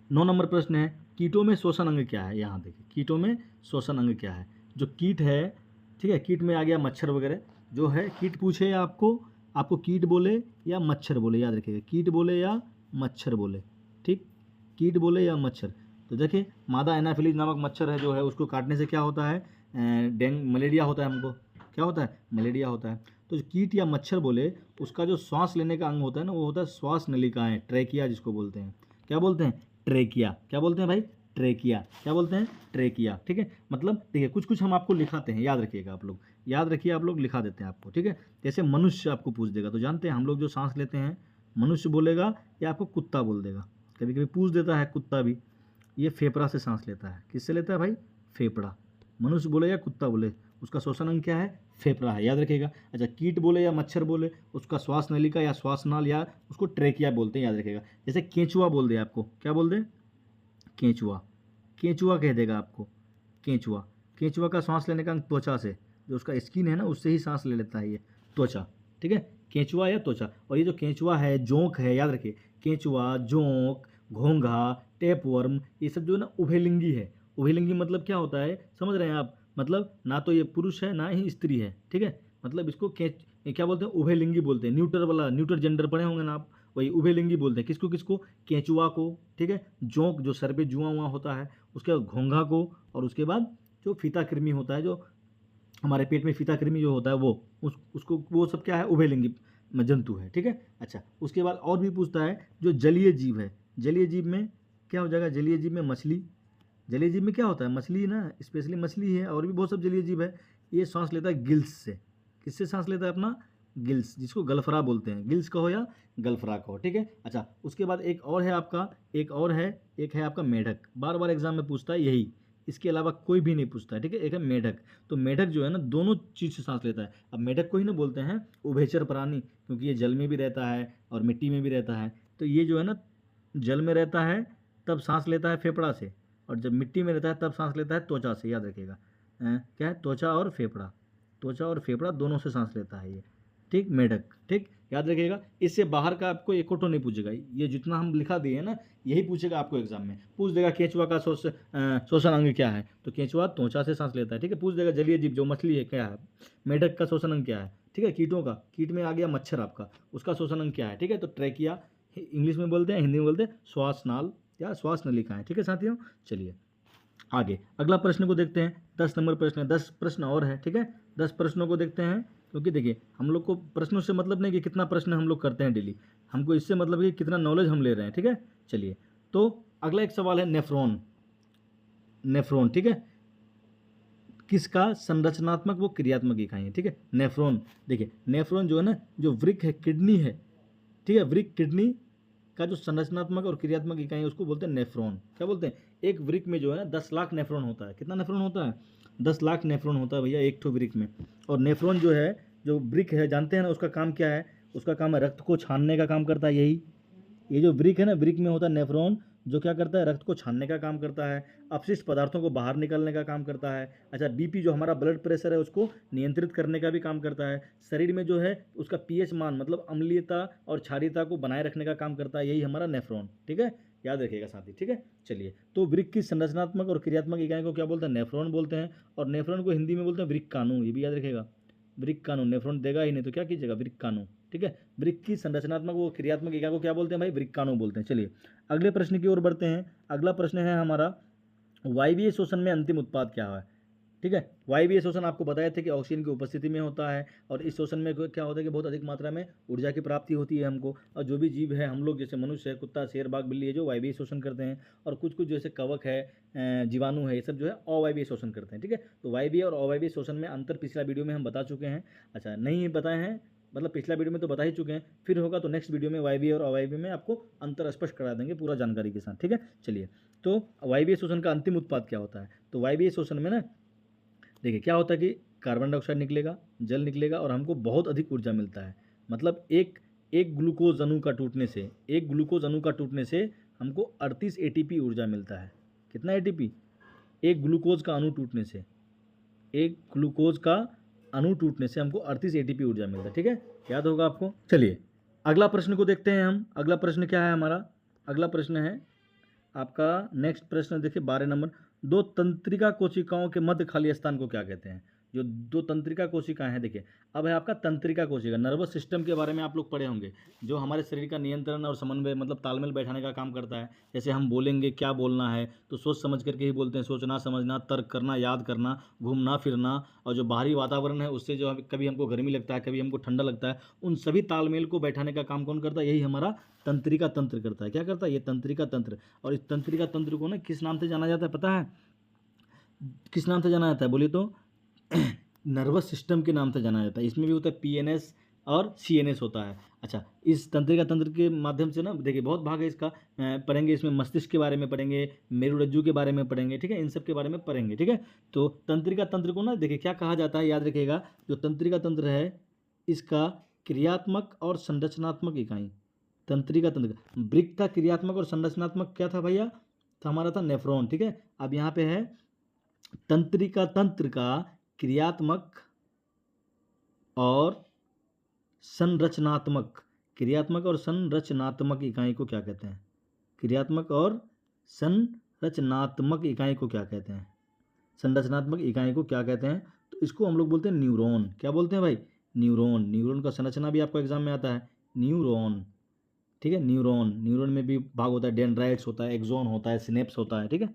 9 नंबर प्रश्न है, कीटों में श्वसन अंग क्या है? यहाँ देखिए, कीटों में श्वसन अंग क्या है? जो कीट है, ठीक है, कीट में आ गया मच्छर वगैरह, जो है कीट पूछे आपको कीट बोले या मच्छर बोले, याद रखिएगा, कीट बोले या मच्छर बोले। ठीक, कीट बोले या मच्छर। तो देखिए मादा एनाफिलीज नामक मच्छर है, जो है उसको काटने से क्या होता है? मलेरिया होता है हमको। क्या होता है? मलेरिया होता है। तो जो कीट या मच्छर बोले, उसका जो श्वास लेने का अंग होता है ना, वो होता है श्वास नलिकाएं, ट्रेकिया जिसको बोलते हैं। क्या बोलते हैं? ट्रेकिया। क्या बोलते हैं भाई? ट्रेकिया। क्या बोलते हैं? ट्रेकिया। ठीक है, मतलब देखिए कुछ कुछ हम आपको लिखाते हैं, याद रखिएगा आप लोग, याद रखिए, आप लोग लिखा देते हैं आपको। ठीक है, जैसे मनुष्य आपको पूछ देगा, तो जानते हैं हम लोग जो सांस लेते हैं, मनुष्य बोलेगा या आपको कुत्ता बोल देगा। कभी कभी पूछ देता है कुत्ता भी, ये फेफड़ा से सांस लेता है। किससे लेता है भाई? फेफड़ा। मनुष्य बोले या कुत्ता बोले, उसका श्वसन अंग क्या है? फेफड़ा है, याद रखिएगा। अच्छा, कीट बोले या मच्छर बोले, उसका श्वास नलिका या श्वासनाल या उसको ट्रेकिया बोलते हैं, याद रखिएगा। जैसे केंचुआ बोल दे आपको, क्या बोल दे? केंचुआ। केंचुआ कह देगा आपको, केंचुआ। केंचुआ का सांस लेने का अंग त्वचा से, जो उसका स्किन है ना, उससे ही सांस ले लेता है ये, त्वचा। ठीक है, केंचुआ या त्वचा। और ये जो केंचुआ है, जोंक है, याद रखिए, केंचुआ, जोंक, घोंघा, टेपवर्म, ये सब जो है ना उभयलिंगी है। उभयलिंगी मतलब क्या होता है, समझ रहे हैं आप? मतलब ना तो ये पुरुष है ना ही स्त्री है। ठीक है, मतलब इसको क्या बोलते हैं? उभयलिंगी बोलते हैं। न्यूटर वाला, न्यूटर जेंडर पढ़े होंगे ना आप, वही उभयलिंगी बोलते हैं। किसको किसको? केंचुआ को। ठीक है, जोंक जो सर पे जुआ हुआ होता है, उसके बाद घोंघा को, और उसके बाद जो फीता कृमि होता है, जो हमारे पेट में फीता कृमि जो होता है, वो उसको, वो सब क्या है? उभयलिंगी जंतु है। ठीक है, अच्छा, उसके बाद और भी पूछता है, जो जलीय जीव है, जलीय जीव में क्या हो जाएगा? जलीय जीव में मछली। जलीय जीव में क्या होता है? मछली ना, स्पेशली मछली है, और भी बहुत सब जलीय जीव है। ये सांस लेता है गिल्स से। किससे सांस लेता है? अपना गिल्स, जिसको गलफरा बोलते हैं। गिल्स कहो या गलफरा कहो। ठीक है, अच्छा, उसके बाद एक और है आपका, एक है आपका मेढक। बार बार एग्जाम में पूछता है यही, इसके अलावा कोई भी नहीं पूछता है। ठीक है, एक है मेढक। तो मेढक जो है ना, दोनों चीज़ से सांस लेता है। अब मेढक को ही ना बोलते हैं उभयचर प्राणी, क्योंकि ये जल में भी रहता है और मिट्टी में भी रहता है। तो ये जो है ना, जल में रहता है तब सांस लेता है फेफड़ा से, और जब मिट्टी में रहता है तब सांस लेता है त्वचा से। याद रखिएगा, क्या है? त्वचा और फेफड़ा, त्वचा और फेफड़ा दोनों से सांस लेता है ये। ठीक, मेढक, ठीक, याद रखिएगा। इससे बाहर का आपको एक नहीं पूछेगा, ये जितना हम लिखा दिए है ना यही पूछेगा आपको एग्जाम में। पूछ देगा केंचुआ का श्वसन अंग क्या है, तो केंचुआ त्वचा से सांस लेता है, ठीक है। पूछ देगा जलीय जीव जो मछली है क्या है, मेढक का श्वसन अंग क्या है, ठीक है। कीटों का, कीट में आ गया मच्छर आपका, उसका श्वसन अंग क्या है, ठीक है। तो ट्रैकिया इंग्लिश में बोलते हैं, हिंदी में बोलते हैं श्वास नाल या श्वास नलिका है, ठीक है साथियों। चलिए आगे अगला प्रश्न को देखते हैं। 10 नंबर प्रश्न है, 10 प्रश्न और है, ठीक है। 10 प्रश्नों को देखते हैं, क्योंकि देखिए हम लोग को प्रश्नों से मतलब नहीं कि कितना प्रश्न हम लोग करते हैं डेली, हमको इससे मतलब कि कितना नॉलेज हम ले रहे हैं, ठीक है। चलिए तो अगला एक सवाल है नेफ्रॉन, नेफ्रॉन, ठीक है, किसका संरचनात्मक वो क्रियात्मक इकाई है, ठीक है। नेफ्रॉन, देखिए नेफ्रॉन जो है ना, जो वृक्क है, किडनी है, ठीक है, वृक्क किडनी का जो संरचनात्मक और क्रियात्मक इकाई है उसको बोलते हैं नेफ्रॉन। क्या बोलते हैं, एक वृक्क में जो है ना 10 लाख नेफ्रॉन होता है। कितना नेफ्रॉन होता है, 10 लाख नेफ्रॉन होता है भैया एक ठो वृक्क में। और नेफ्रॉन जो है, जो वृक्क है, जानते हैं ना उसका काम क्या है, उसका काम है रक्त को छानने का काम करता है। यही ये जो वृक्क है ना, वृक्क में होता है नेफ्रॉन, जो क्या करता है, रक्त को छानने का काम करता है, अपशिष्ट पदार्थों को बाहर निकालने का काम करता है। अच्छा, बीपी जो हमारा ब्लड प्रेशर है उसको नियंत्रित करने का भी काम करता है। शरीर में जो है उसका पीएच मान मतलब अम्लीयता और क्षारीयता को बनाए रखने का काम करता है, यही हमारा नेफ्रॉन, ठीक है, याद रखिएगा साथी, ठीक है। चलिए तो वृक्क की संरचनात्मक और क्रियात्मक इकाई को क्या बोलते हैं, नेफ्रॉन बोलते हैं। और नेफ्रॉन को हिंदी में बोलते हैं वृक्काणु, ये भी याद रखिएगा, वृक्काणु। नेफ्रॉन देगा ही नहीं तो क्या कीजिएगा, वृक्काणु, ठीक है। वृक्क की संरचनात्मक व क्रियात्मक इकाई को क्या बोलते हैं भाई, वृक्काणु बोलते हैं। चलिए अगले प्रश्न की ओर बढ़ते हैं। अगला प्रश्न है हमारा, वायवीय श्वसन में अंतिम उत्पाद क्या है, ठीक है। वायवीय श्वसन आपको बताए थे कि ऑक्सीजन की उपस्थिति में होता है, और इस श्वसन में क्या होता है कि बहुत अधिक मात्रा में ऊर्जा की प्राप्ति होती है हमको। और जो भी जीव है, हम लोग जैसे मनुष्य है, कुत्ता, शेर, बाघ, बिल्ली है, जो वायवीय श्वसन करते हैं। और कुछ कुछ जैसे कवक है, जीवाणु है, ये सब जो है अवायवीय श्वसन करते हैं, ठीक है। तो वायवीय और अवायवीय श्वसन में अंतर पिछला वीडियो में हम बता चुके हैं। अच्छा, नहीं बताए हैं मतलब पिछला वीडियो में तो बता ही चुके हैं, फिर होगा तो नेक्स्ट वीडियो में वायवीय और अवायवीय में आपको अंतर स्पष्ट करा देंगे पूरा जानकारी के साथ, ठीक है। चलिए तो वायवीय श्वसन का अंतिम उत्पाद क्या होता है, तो वायवीय श्वसन में ना देखिए क्या होता है कि कार्बन डाइऑक्साइड निकलेगा, जल निकलेगा, और हमको बहुत अधिक ऊर्जा मिलता है। मतलब एक ग्लूकोज अणु का टूटने से, एक ग्लूकोज अणु का टूटने से हमको 38 एटीपी ऊर्जा मिलता है। कितना एटीपी, एक ग्लूकोज का अणु टूटने से, एक ग्लूकोज का अणु टूटने से हमको 38 एटीपी ऊर्जा मिलता है, ठीक है, याद होगा आपको। चलिए अगला प्रश्न को देखते हैं हम। अगला प्रश्न क्या है हमारा, अगला प्रश्न है आपका नेक्स्ट प्रश्न, देखिए 12 नंबर, दो तंत्रिका कोशिकाओं के मध्य खाली स्थान को क्या कहते हैं। जो दो तंत्रिका कोशिकाएं हैं, देखिए अब है आपका तंत्रिका कोशिका। नर्वस सिस्टम के बारे में आप लोग पढ़े होंगे, जो हमारे शरीर का नियंत्रण और समन्वय मतलब तालमेल बैठाने का काम करता है। जैसे हम बोलेंगे, क्या बोलना है, तो सोच समझ करके ही बोलते हैं, सोचना, समझना, तर्क करना, याद करना, घूमना फिरना, और जो बाहरी वातावरण है उससे जो कभी हमको गर्मी लगता है, कभी हमको ठंडा लगता है, उन सभी तालमेल को बैठाने का काम कौन करता है, यही हमारा तंत्रिका तंत्र करता है। क्या करता है, ये तंत्रिका तंत्र। और इस तंत्रिका तंत्र को ना किस नाम से जाना जाता है पता है, किस नाम से जाना जाता है बोलिए तो नर्वस सिस्टम के नाम से जाना जाता है। इसमें भी होता है पीएनएस और सीएनएस होता है। अच्छा, इस तंत्रिका तंत्र के माध्यम से ना देखिए बहुत भाग है इसका, पढ़ेंगे इसमें, मस्तिष्क के बारे में पढ़ेंगे, मेरुरज्जु के बारे में पढ़ेंगे, ठीक है, इन सब के बारे में पढ़ेंगे, ठीक है। तो तंत्रिका तंत्र को ना देखिए क्या कहा जाता है, याद रखिएगा, जो तंत्रिका तंत्र है इसका क्रियात्मक और संरचनात्मक इकाई, तंत्रिका तंत्र। वृक्क का क्रियात्मक और संरचनात्मक क्या था भैया, तो हमारा था नेफ्रॉन, ठीक है। अब यहाँ पे है तंत्रिका तंत्र का क्रियात्मक और संरचनात्मक, क्रियात्मक और संरचनात्मक इकाई को क्या कहते हैं, क्रियात्मक और संरचनात्मक इकाई को क्या कहते हैं, संरचनात्मक इकाई को क्या कहते हैं, तो इसको हम लोग बोलते हैं न्यूरॉन। क्या बोलते हैं भाई, न्यूरॉन। न्यूरॉन का संरचना भी आपको एग्जाम में आता है, न्यूरॉन, ठीक है। न्यूरॉन, न्यूरॉन में भी भाग होता है, डेंड्राइट्स होता है, एक्सॉन होता है, सिनेप्स होता है, ठीक है।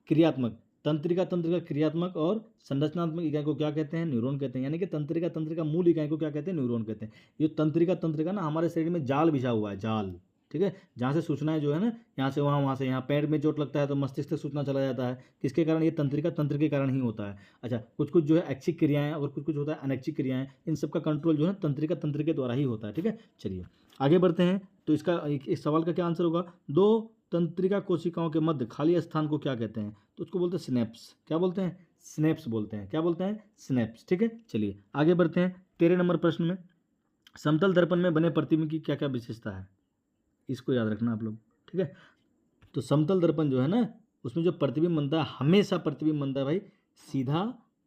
क्रियात्मक, तंत्रिका तंत्र का क्रियात्मक और संरचनात्मक इकाई को क्या कहते हैं, न्यूरॉन कहते हैं। यानी कि तंत्रिका तंत्र का मूल इकाई को क्या कहते हैं, न्यूरॉन कहते हैं। ये तंत्रिका तंत्र का ना हमारे शरीर में जाल बिछा हुआ है, जाल, ठीक है, जहाँ से सूचनाएं जो है ना, यहाँ से वहाँ, वहाँ से यहाँ, पैर में चोट लगता है तो मस्तिष्क तक सूचना चला जाता है, किसके कारण, ये तंत्रिका तंत्र के कारण ही होता है। अच्छा, कुछ कुछ जो है ऐच्छिक क्रियाएं और कुछ कुछ होता है अनैच्छिक क्रियाएं, इन सब का कंट्रोल जो है तंत्रिका तंत्र के द्वारा ही होता है, ठीक है। चलिए आगे बढ़ते हैं। तो इसका इस सवाल का क्या आंसर होगा, दो तंत्रिका कोशिकाओं के मध्य खाली स्थान को क्या कहते हैं, तो उसको बोलते हैं सिनेप्स। क्या बोलते हैं, स्नेप्स बोलते हैं। क्या बोलते हैं, स्नेप्स, ठीक है। चलिए आगे बढ़ते हैं 13 नंबर प्रश्न में, समतल दर्पण में बने प्रतिबिंब की क्या क्या विशेषता है, इसको याद रखना आप लोग, ठीक है। तो समतल दर्पण जो है ना, उसमें जो प्रतिबिंब बनता है, हमेशा प्रतिबिंब बनता है भाई सीधा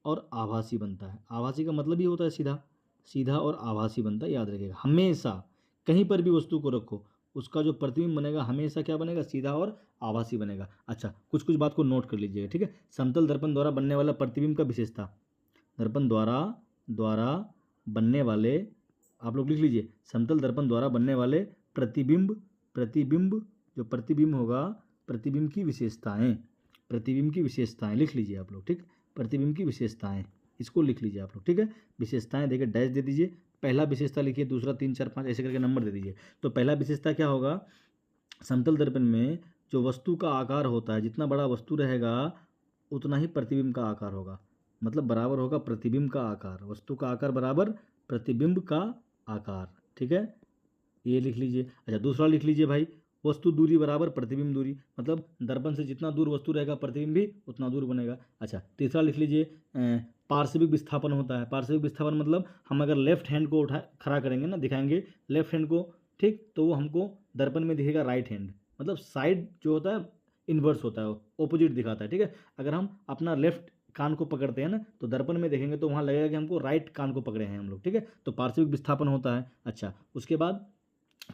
और आभासी बनता है। आभासी का मतलब ही होता है सीधा, सीधा और आभासी बनता है, याद रखिएगा। हमेशा कहीं पर भी वस्तु को रखो, उसका जो प्रतिबिंब बनेगा हमेशा क्या बनेगा, सीधा और आभासी बनेगा। अच्छा, कुछ कुछ बात को नोट कर लीजिएगा, ठीक है। समतल दर्पण द्वारा बनने वाला प्रतिबिंब का विशेषता, दर्पण द्वारा बनने वाले, आप लोग लिख लीजिए, समतल दर्पण द्वारा बनने वाले प्रतिबिंब जो प्रतिबिंब होगा, प्रतिबिंब की विशेषताएं लिख लीजिए आप लोग, ठीक। प्रतिबिंब की विशेषताएं, इसको लिख लीजिए आप लोग, ठीक है। विशेषताएं देखिए, डैश दे दीजिए, पहला विशेषता लिखिए, दूसरा 3 4 5 ऐसे करके नंबर दे दीजिए। तो पहला विशेषता क्या होगा, समतल दर्पण में जो वस्तु का आकार होता है, जितना बड़ा वस्तु रहेगा उतना ही प्रतिबिंब का आकार होगा, मतलब बराबर होगा प्रतिबिंब का आकार, वस्तु का आकार बराबर प्रतिबिंब का आकार, ठीक है, ये लिख लीजिए। अच्छा, दूसरा लिख लीजिए भाई, वस्तु दूरी बराबर प्रतिबिंब दूरी, मतलब दर्पण से जितना दूर वस्तु रहेगा प्रतिबिंब भी उतना दूर बनेगा। अच्छा, तीसरा लिख लीजिए, पार्श्विक विस्थापन होता है। पार्श्विक विस्थापन मतलब हम अगर लेफ्ट हैंड को उठा खड़ा करेंगे ना, दिखाएंगे लेफ्ट हैंड को, ठीक, तो वो हमको दर्पण में दिखेगा राइट हैंड, मतलब साइड जो होता है इन्वर्स होता है, ऑपोजिट दिखाता है, ठीक है। अगर हम अपना लेफ्ट कान को पकड़ते हैं ना, तो दर्पण में देखेंगे तो वहाँ लगेगा कि हमको राइट कान को पकड़े हैं हम लोग, ठीक है। तो पार्श्विक विस्थापन होता है। अच्छा, उसके बाद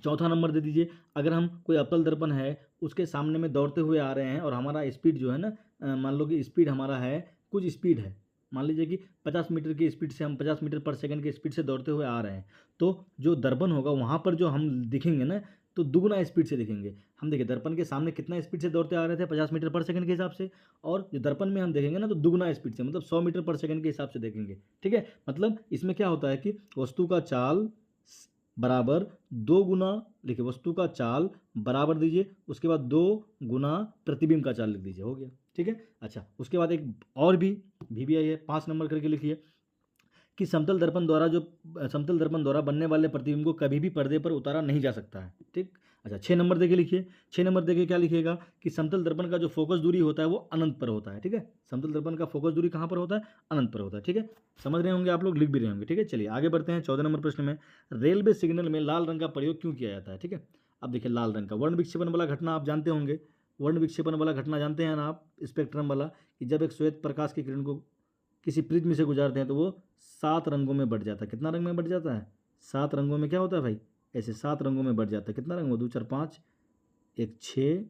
चौथा नंबर दे दीजिए, अगर हम कोई अवतल दर्पण है, उसके सामने में दौड़ते हुए आ रहे हैं और हमारा स्पीड जो है ना, मान लो कि स्पीड हमारा है, कुछ स्पीड है, मान लीजिए कि 50 मीटर की स्पीड से, हम 50 मीटर पर सेकंड की स्पीड से दौड़ते हुए आ रहे हैं, तो जो दर्पण होगा वहाँ पर जो हम दिखेंगे ना, तो दुगुना स्पीड से दिखेंगे। हम देखिए दर्पण के सामने कितना स्पीड से दौड़ते आ रहे थे, 50 मीटर पर सेकंड के हिसाब से, और जो दर्पण में हम देखेंगे ना तो दुगुना स्पीड से, मतलब 100 मीटर पर सेकंड के हिसाब से देखेंगे, ठीक है। मतलब इसमें क्या होता है कि वस्तु का चाल बराबर 2 गुना, लिखिए वस्तु का चाल बराबर दीजिए, उसके बाद 2 गुना प्रतिबिंब का चाल लिख दीजिए, हो गया, ठीक है। अच्छा, उसके बाद एक और भी आई है, 5 नंबर करके लिखिए कि समतल दर्पण द्वारा बनने वाले प्रतिबिंब को कभी भी पर्दे पर उतारा नहीं जा सकता है, ठीक। अच्छा, 6 नंबर देखिए, लिखिए 6 नंबर देखिए क्या लिखिएगा कि समतल दर्पण का जो फोकस दूरी होता है वो अनंत पर होता है, ठीक है। समतल दर्पण का फोकस दूरी कहाँ पर होता है, अनंत पर होता है, ठीक है। समझ रहे होंगे आप लोग, लिख भी रहे होंगे, ठीक है। चलिए आगे बढ़ते हैं 14 नंबर प्रश्न में, रेलवे सिग्नल में लाल रंग का प्रयोग क्यों किया जाता है, ठीक है। अब देखिए लाल रंग का वर्ण विक्षेपण वाला घटना आप जानते होंगे, वर्ण विक्षेपण वाला घटना जानते हैं ना आप, स्पेक्ट्रम वाला, कि जब एक श्वेत प्रकाश की किरण को किसी प्रिज्म से गुजारते हैं तो वो 7 रंगों में बढ़ जाता है। कितना रंग में बढ़ जाता है, 7 रंगों में क्या होता है भाई, ऐसे 7 रंगों में बढ़ जाता है। कितना रंग हो, 2 4 5, एक 6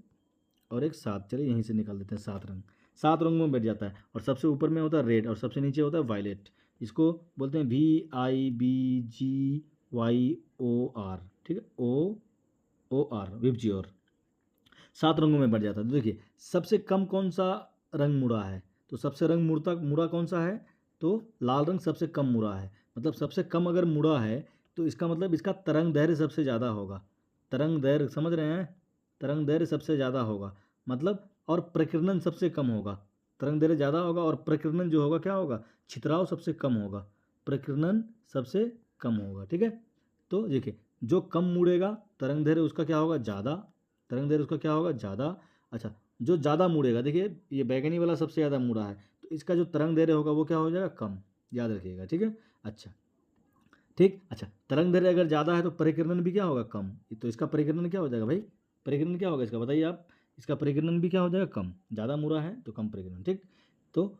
और एक 7, चलिए यहीं से निकाल देते हैं, 7 रंग, 7 रंगों में बढ़ जाता है। और सबसे ऊपर में होता है रेड और सबसे नीचे होता है वायलेट, इसको बोलते हैं VIBGYOR, ठीक है, OR, विबजियोर, 7 रंगों में बढ़ जाता है। तो देखिए सबसे कम कौन सा रंग मुड़ा है, तो सबसे रंग मुड़ा कौन सा है, तो लाल रंग सबसे कम मुड़ा है, मतलब सबसे कम अगर मुड़ा है तो इसका मतलब इसका तरंग दैर्घ्य सबसे ज़्यादा होगा, तरंग दैर्घ्य समझ रहे हैं, तरंग दैर्घ्य सबसे ज़्यादा होगा, मतलब, और प्रकीर्णन सबसे कम होगा, तरंग दैर्घ्य ज़्यादा होगा और प्रकीर्णन जो होगा क्या होगा, छितराव सबसे कम होगा, प्रकीर्णन सबसे कम होगा, ठीक है। तो देखिए जो कम मुड़ेगा तरंग दैर्घ्य उसका क्या होगा, ज़्यादा, तरंग दैर्घ्य उसका क्या होगा, ज़्यादा। अच्छा, जो ज़्यादा मुड़ेगा, देखिए ये बैगनी वाला सबसे ज़्यादा मुड़ा है, तो इसका जो तरंग दैर्घ्य होगा वो क्या हो जाएगा, कम, याद रखिएगा, ठीक है। अच्छा, ठीक। अच्छा, तरंग दैर्घ्य अगर ज़्यादा है तो परिकीर्णन भी क्या होगा, कम, तो इसका परिकीर्णन क्या हो जाएगा भाई, परिकीर्णन क्या होगा इसका बताइए आप, इसका परिकीर्णन भी क्या हो जाएगा, कम, ज़्यादा मुड़ा है तो कम परिकीर्णन, ठीक। तो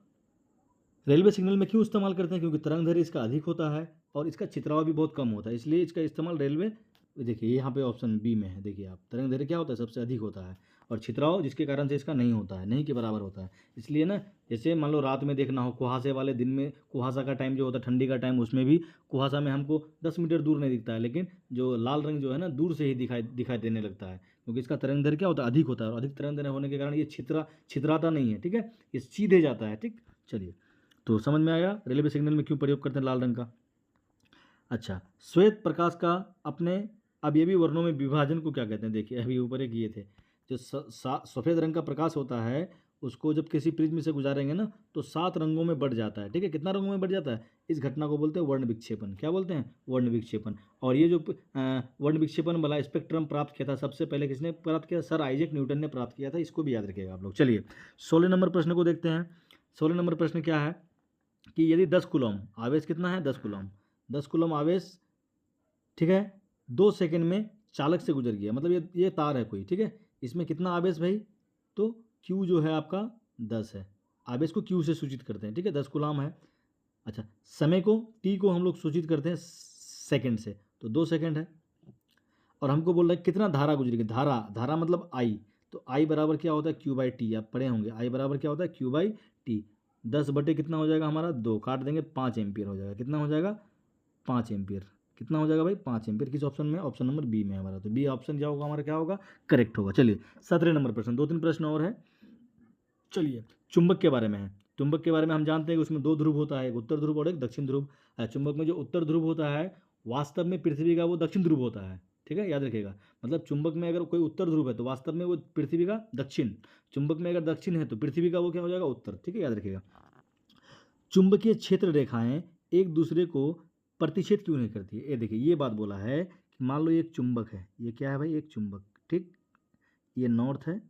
रेलवे सिग्नल में क्यों इस्तेमाल करते हैं, क्योंकि तरंग दैर्घ्य इसका अधिक होता है और इसका छितराव भी बहुत कम होता है, इसलिए इसका इस्तेमाल रेलवे, देखिए यहाँ पे ऑप्शन बी में है, देखिए आप, तरंग दैर्घ्य क्या होता है, सबसे अधिक होता है, और छितराव जिसके कारण से इसका नहीं होता है, नहीं के बराबर होता है, इसलिए ना, जैसे मान लो रात में देखना हो, कुहासे वाले दिन में, कुहासा का टाइम जो होता है, ठंडी का टाइम, उसमें भी कुहासा में हमको 10 मीटर दूर नहीं दिखता है, लेकिन जो लाल रंग जो है ना दूर से ही दिखाई देने लगता है, क्योंकि इसका तरंग दैर्घ्य क्या होता है, अधिक होता है, और अधिक तरंग दैर्घ्य होने के कारण ये छितराता नहीं है, ठीक है, ये सीधे जाता है, ठीक। चलिए, तो समझ में आया रेलवे सिग्नल में क्यों प्रयोग करते हैं लाल रंग का। अच्छा, श्वेत प्रकाश का अपने अब ये भी वर्णों में विभाजन को क्या कहते हैं, देखिए अभी ऊपर एक ये थे, जो सफ़ेद रंग का प्रकाश होता है उसको जब किसी प्रिज्म से गुजारेंगे ना तो 7 रंगों में बढ़ जाता है, ठीक है। कितना रंगों में बढ़ जाता है, इस घटना को बोलते हैं वर्ण विक्षेपण, क्या बोलते हैं, वर्ण विक्षेपण। और ये जो वर्ण विक्षेपण वाला स्पेक्ट्रम प्राप्त किया था सबसे पहले किसने प्राप्त किया, सर आइजैक न्यूटन ने प्राप्त किया था, इसको भी याद रखिएगा आप लोग। चलिए 16 नंबर प्रश्न को देखते हैं। 16 नंबर प्रश्न क्या है कि यदि 10 कूलम आवेश, कितना है 10 कूलम आवेश, ठीक है, 2 सेकंड में चालक से गुजर गया, मतलब ये तार है कोई, ठीक है, इसमें कितना आवेश भाई, तो Q जो है आपका 10 है, आवेश को Q से सूचित करते हैं, ठीक है, 10 कूलम है, अच्छा, समय को टी को हम लोग सूचित करते हैं सेकंड से, तो 2 सेकंड है। और हमको बोल रहा है कितना धारा गुजरेगी, धारा, धारा मतलब आई, तो आई बराबर क्या होता है क्यू बाई टी, आप पढ़े होंगे आई बराबर क्या होता है क्यू बाई टी। 10 बटे कितना हो जाएगा हमारा 2, काट देंगे 5 एम्पियर हो जाएगा, कितना हो जाएगा 5 एम्पियर, कितना हो जाएगा भाई 5 एम्पियर। किस ऑप्शन में, ऑप्शन नंबर बी में हमारा, तो बी ऑप्शन क्या होगा हमारा, क्या होगा करेक्ट होगा। चलिए 17 नंबर प्रश्न, 2-3 प्रश्न और है। चलिए चुंबक के बारे में है। चुंबक के बारे में हम जानते हैं कि उसमें 2 ध्रुव होता है, एक उत्तर ध्रुव और एक दक्षिण ध्रुव। चुंबक में जो उत्तर ध्रुव होता है वास्तव में पृथ्वी का वो दक्षिण ध्रुव होता है, ठीक है, याद रखिएगा। मतलब चुंबक में अगर कोई उत्तर ध्रुव है तो वास्तव में वो पृथ्वी का दक्षिण, चुंबक में अगर दक्षिण है तो पृथ्वी का वो क्या हो जाएगा उत्तर, ठीक है, याद रखिएगा। चुंबकीय क्षेत्र रेखाएं एक दूसरे को प्रतिच्छेद क्यों नहीं करती है, ये देखिए ये बात बोला है कि मान लो ये एक चुंबक है, ये क्या है भाई एक चुंबक, ठीक, ये नॉर्थ है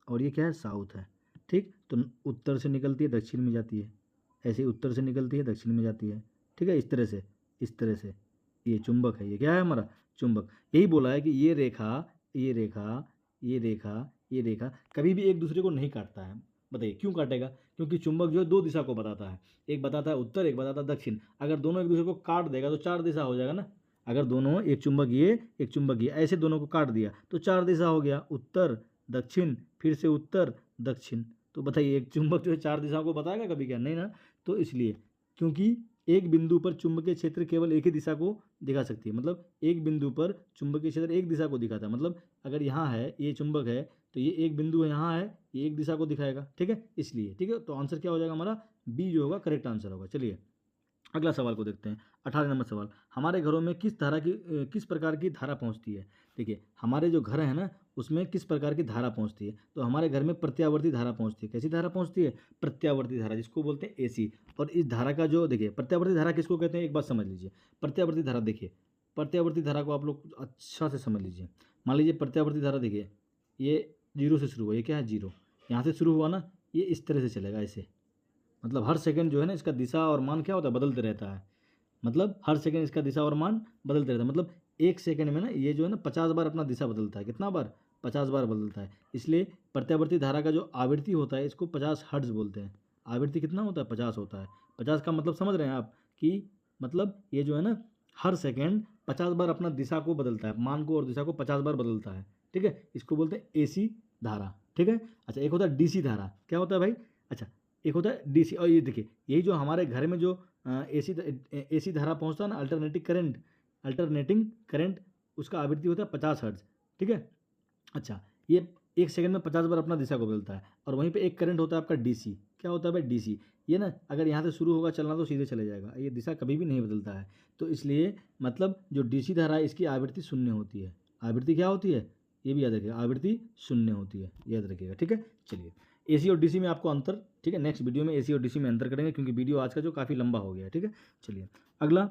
और ये क्या है साउथ है, ठीक, तो उत्तर से निकलती है दक्षिण में जाती है, ऐसे ही उत्तर से निकलती है दक्षिण में जाती है, ठीक है, इस तरह से, इस तरह से ये चुंबक है, ये क्या है हमारा चुंबक। यही बोला है कि ये रेखा, ये रेखा, ये रेखा, ये रेखा कभी भी एक दूसरे को नहीं काटता है। बताइए क्यों काटेगा, क्योंकि चुंबक जो है 2 दिशा को बताता है, एक बताता है उत्तर, एक बताता है दक्षिण। अगर दोनों एक दूसरे को काट देगा तो 4 दिशा हो जाएगा ना। अगर दोनों एक चुंबक ये एक चुंबक ये ऐसे दोनों को काट दिया तो 4 दिशा हो गया, उत्तर दक्षिण फिर से उत्तर दक्षिण। तो बताइए एक चुंबक जो है 4 दिशाओं को बताएगा कभी, क्या नहीं ना। तो इसलिए क्योंकि एक बिंदु पर चुंबकीय क्षेत्र केवल एक ही दिशा को दिखा सकती है, मतलब एक बिंदु पर चुंबकीय क्षेत्र एक दिशा को दिखाता है। मतलब अगर यहाँ है ये चुंबक है तो ये एक बिंदु है यहाँ है, ये एक दिशा को दिखाएगा, ठीक है, इसलिए, ठीक है। तो आंसर क्या हो जाएगा हमारा बी जो होगा करेक्ट आंसर होगा। चलिए अगला सवाल को देखते हैं। 18 नंबर सवाल, हमारे घरों में किस प्रकार की धारा पहुंचती है। देखिए हमारे जो घर है ना उसमें किस प्रकार की धारा पहुंचती है, तो हमारे घर में प्रत्यावर्ती धारा पहुंचती है। कैसी धारा पहुंचती है, प्रत्यावर्ती धारा, जिसको बोलते हैं एसी। और इस धारा का जो देखिए प्रत्यावर्ती धारा किसको कहते हैं, एक बात समझ लीजिए। प्रत्यावर्ती धारा देखिए, प्रत्यावर्ती धारा को आप लोग अच्छा से समझ लीजिए। मान लीजिए प्रत्यावर्ती धारा देखिए ये 0 से शुरू हुआ, ये क्या है 0, यहाँ से शुरू हुआ ना, ये इस तरह से चलेगा ऐसे। मतलब हर सेकंड जो है ना इसका दिशा और मान क्या होता है बदलते रहता है। मतलब हर सेकंड इसका दिशा और मान बदलते रहता है। मतलब एक सेकंड में ना ये जो है ना 50 बार अपना दिशा बदलता है। कितना बार, 50 बार बदलता है। इसलिए प्रत्यावर्ती धारा का जो आवृत्ति होता है इसको 50 हर्ट्ज बोलते हैं। आवृत्ति कितना होता है 50 होता है। 50 का मतलब समझ रहे हैं आप कि मतलब ये जो है ना हर सेकेंड 50 बार अपना दिशा को बदलता है, मान को और दिशा को 50 बार बदलता है, ठीक है। इसको बोलते हैं एसी धारा, ठीक है। अच्छा एक होता है डीसी धारा, क्या होता है भाई, अच्छा एक होता है डीसी। और ये देखिए यही जो हमारे घर में जो एसी धारा पहुंचता है ना, अल्टरनेटिंग करंट, उसका आवृत्ति होता है 50 हर्ट्ज, ठीक है। अच्छा ये एक सेकंड में 50 बार अपना दिशा को बदलता है। और वहीं पे एक करंट होता है आपका डीसी, क्या होता है भाई डीसी, ये ना अगर यहाँ से शुरू होगा चलना तो सीधे चले जाएगा, ये दिशा कभी भी नहीं बदलता है। तो इसलिए मतलब जो डीसी धारा है इसकी आवृत्ति शून्य होती है। आवृत्ति क्या होती है, ये भी याद रखिएगा, आवृत्ति शून्य होती है, याद रखिएगा, ठीक है। चलिए एसी और डीसी में आपको अंतर, ठीक है, नेक्स्ट वीडियो में एसी और डीसी में अंतर करेंगे क्योंकि वीडियो आज का जो काफ़ी लंबा हो गया है, ठीक है। चलिए अगला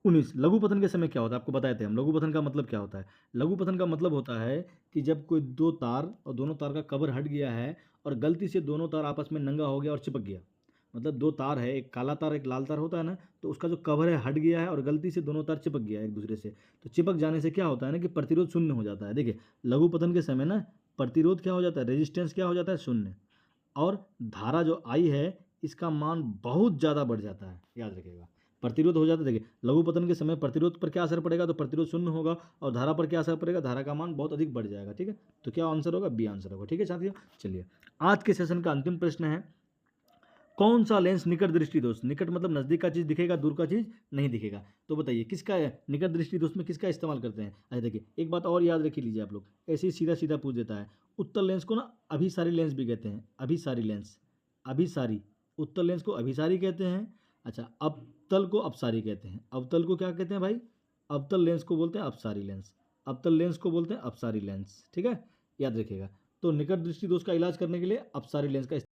19, लघुपतन के समय क्या होता है, आपको बताए थे हम लघुपतन का मतलब क्या होता है। लघुपतन का मतलब होता है कि जब कोई 2 तार और दोनों तार का कवर हट गया है और गलती से दोनों तार आपस में नंगा हो गया और चिपक गया। मतलब 2 तार है, एक काला तार एक लाल तार होता है ना, तो उसका जो कवर है हट गया है और गलती से दोनों तार चिपक गया है एक दूसरे से। तो चिपक जाने से क्या होता है ना कि प्रतिरोध शून्य हो जाता है। देखिए लघुपतन के समय ना प्रतिरोध क्या हो जाता है, रेजिस्टेंस क्या हो जाता है शून्य, और धारा जो आई है इसका मान बहुत ज़्यादा बढ़ जाता है, याद रखिएगा। प्रतिरोध हो जाता है, देखिए लघुपतन के समय प्रतिरोध पर क्या असर पड़ेगा, तो प्रतिरोध शून्य होगा, और धारा पर क्या असर पड़ेगा, धारा का मान बहुत अधिक बढ़ जाएगा, ठीक है। तो क्या आंसर होगा, बी आंसर होगा, ठीक है साथियों। चलिए आज के सेशन का अंतिम प्रश्न है, कौन सा लेंस निकट दृष्टि दोष, निकट मतलब नजदीक का चीज दिखेगा दूर का चीज नहीं दिखेगा। तो बताइए किसका है निकट दृष्टि दोष में किसका इस्तेमाल करते हैं। अच्छा देखिए एक बात और याद रख लीजिए आप लोग, ऐसे ही सीधा सीधा पूछ देता है। उत्तल लेंस को ना अभिसारी लेंस भी कहते हैं, अभिसारी लेंस, अभिसारी, उत्तल लेंस को अभिसारी कहते हैं। अच्छा अवतल को अपसारी कहते हैं। अवतल को क्या कहते हैं भाई, अवतल लेंस को बोलते हैं अपसारी लेंस, अवतल लेंस को बोलते हैं अपसारी लेंस, ठीक है, याद रखिएगा। तो निकट दृष्टि दोष का इलाज करने के लिए अपसारी लेंस का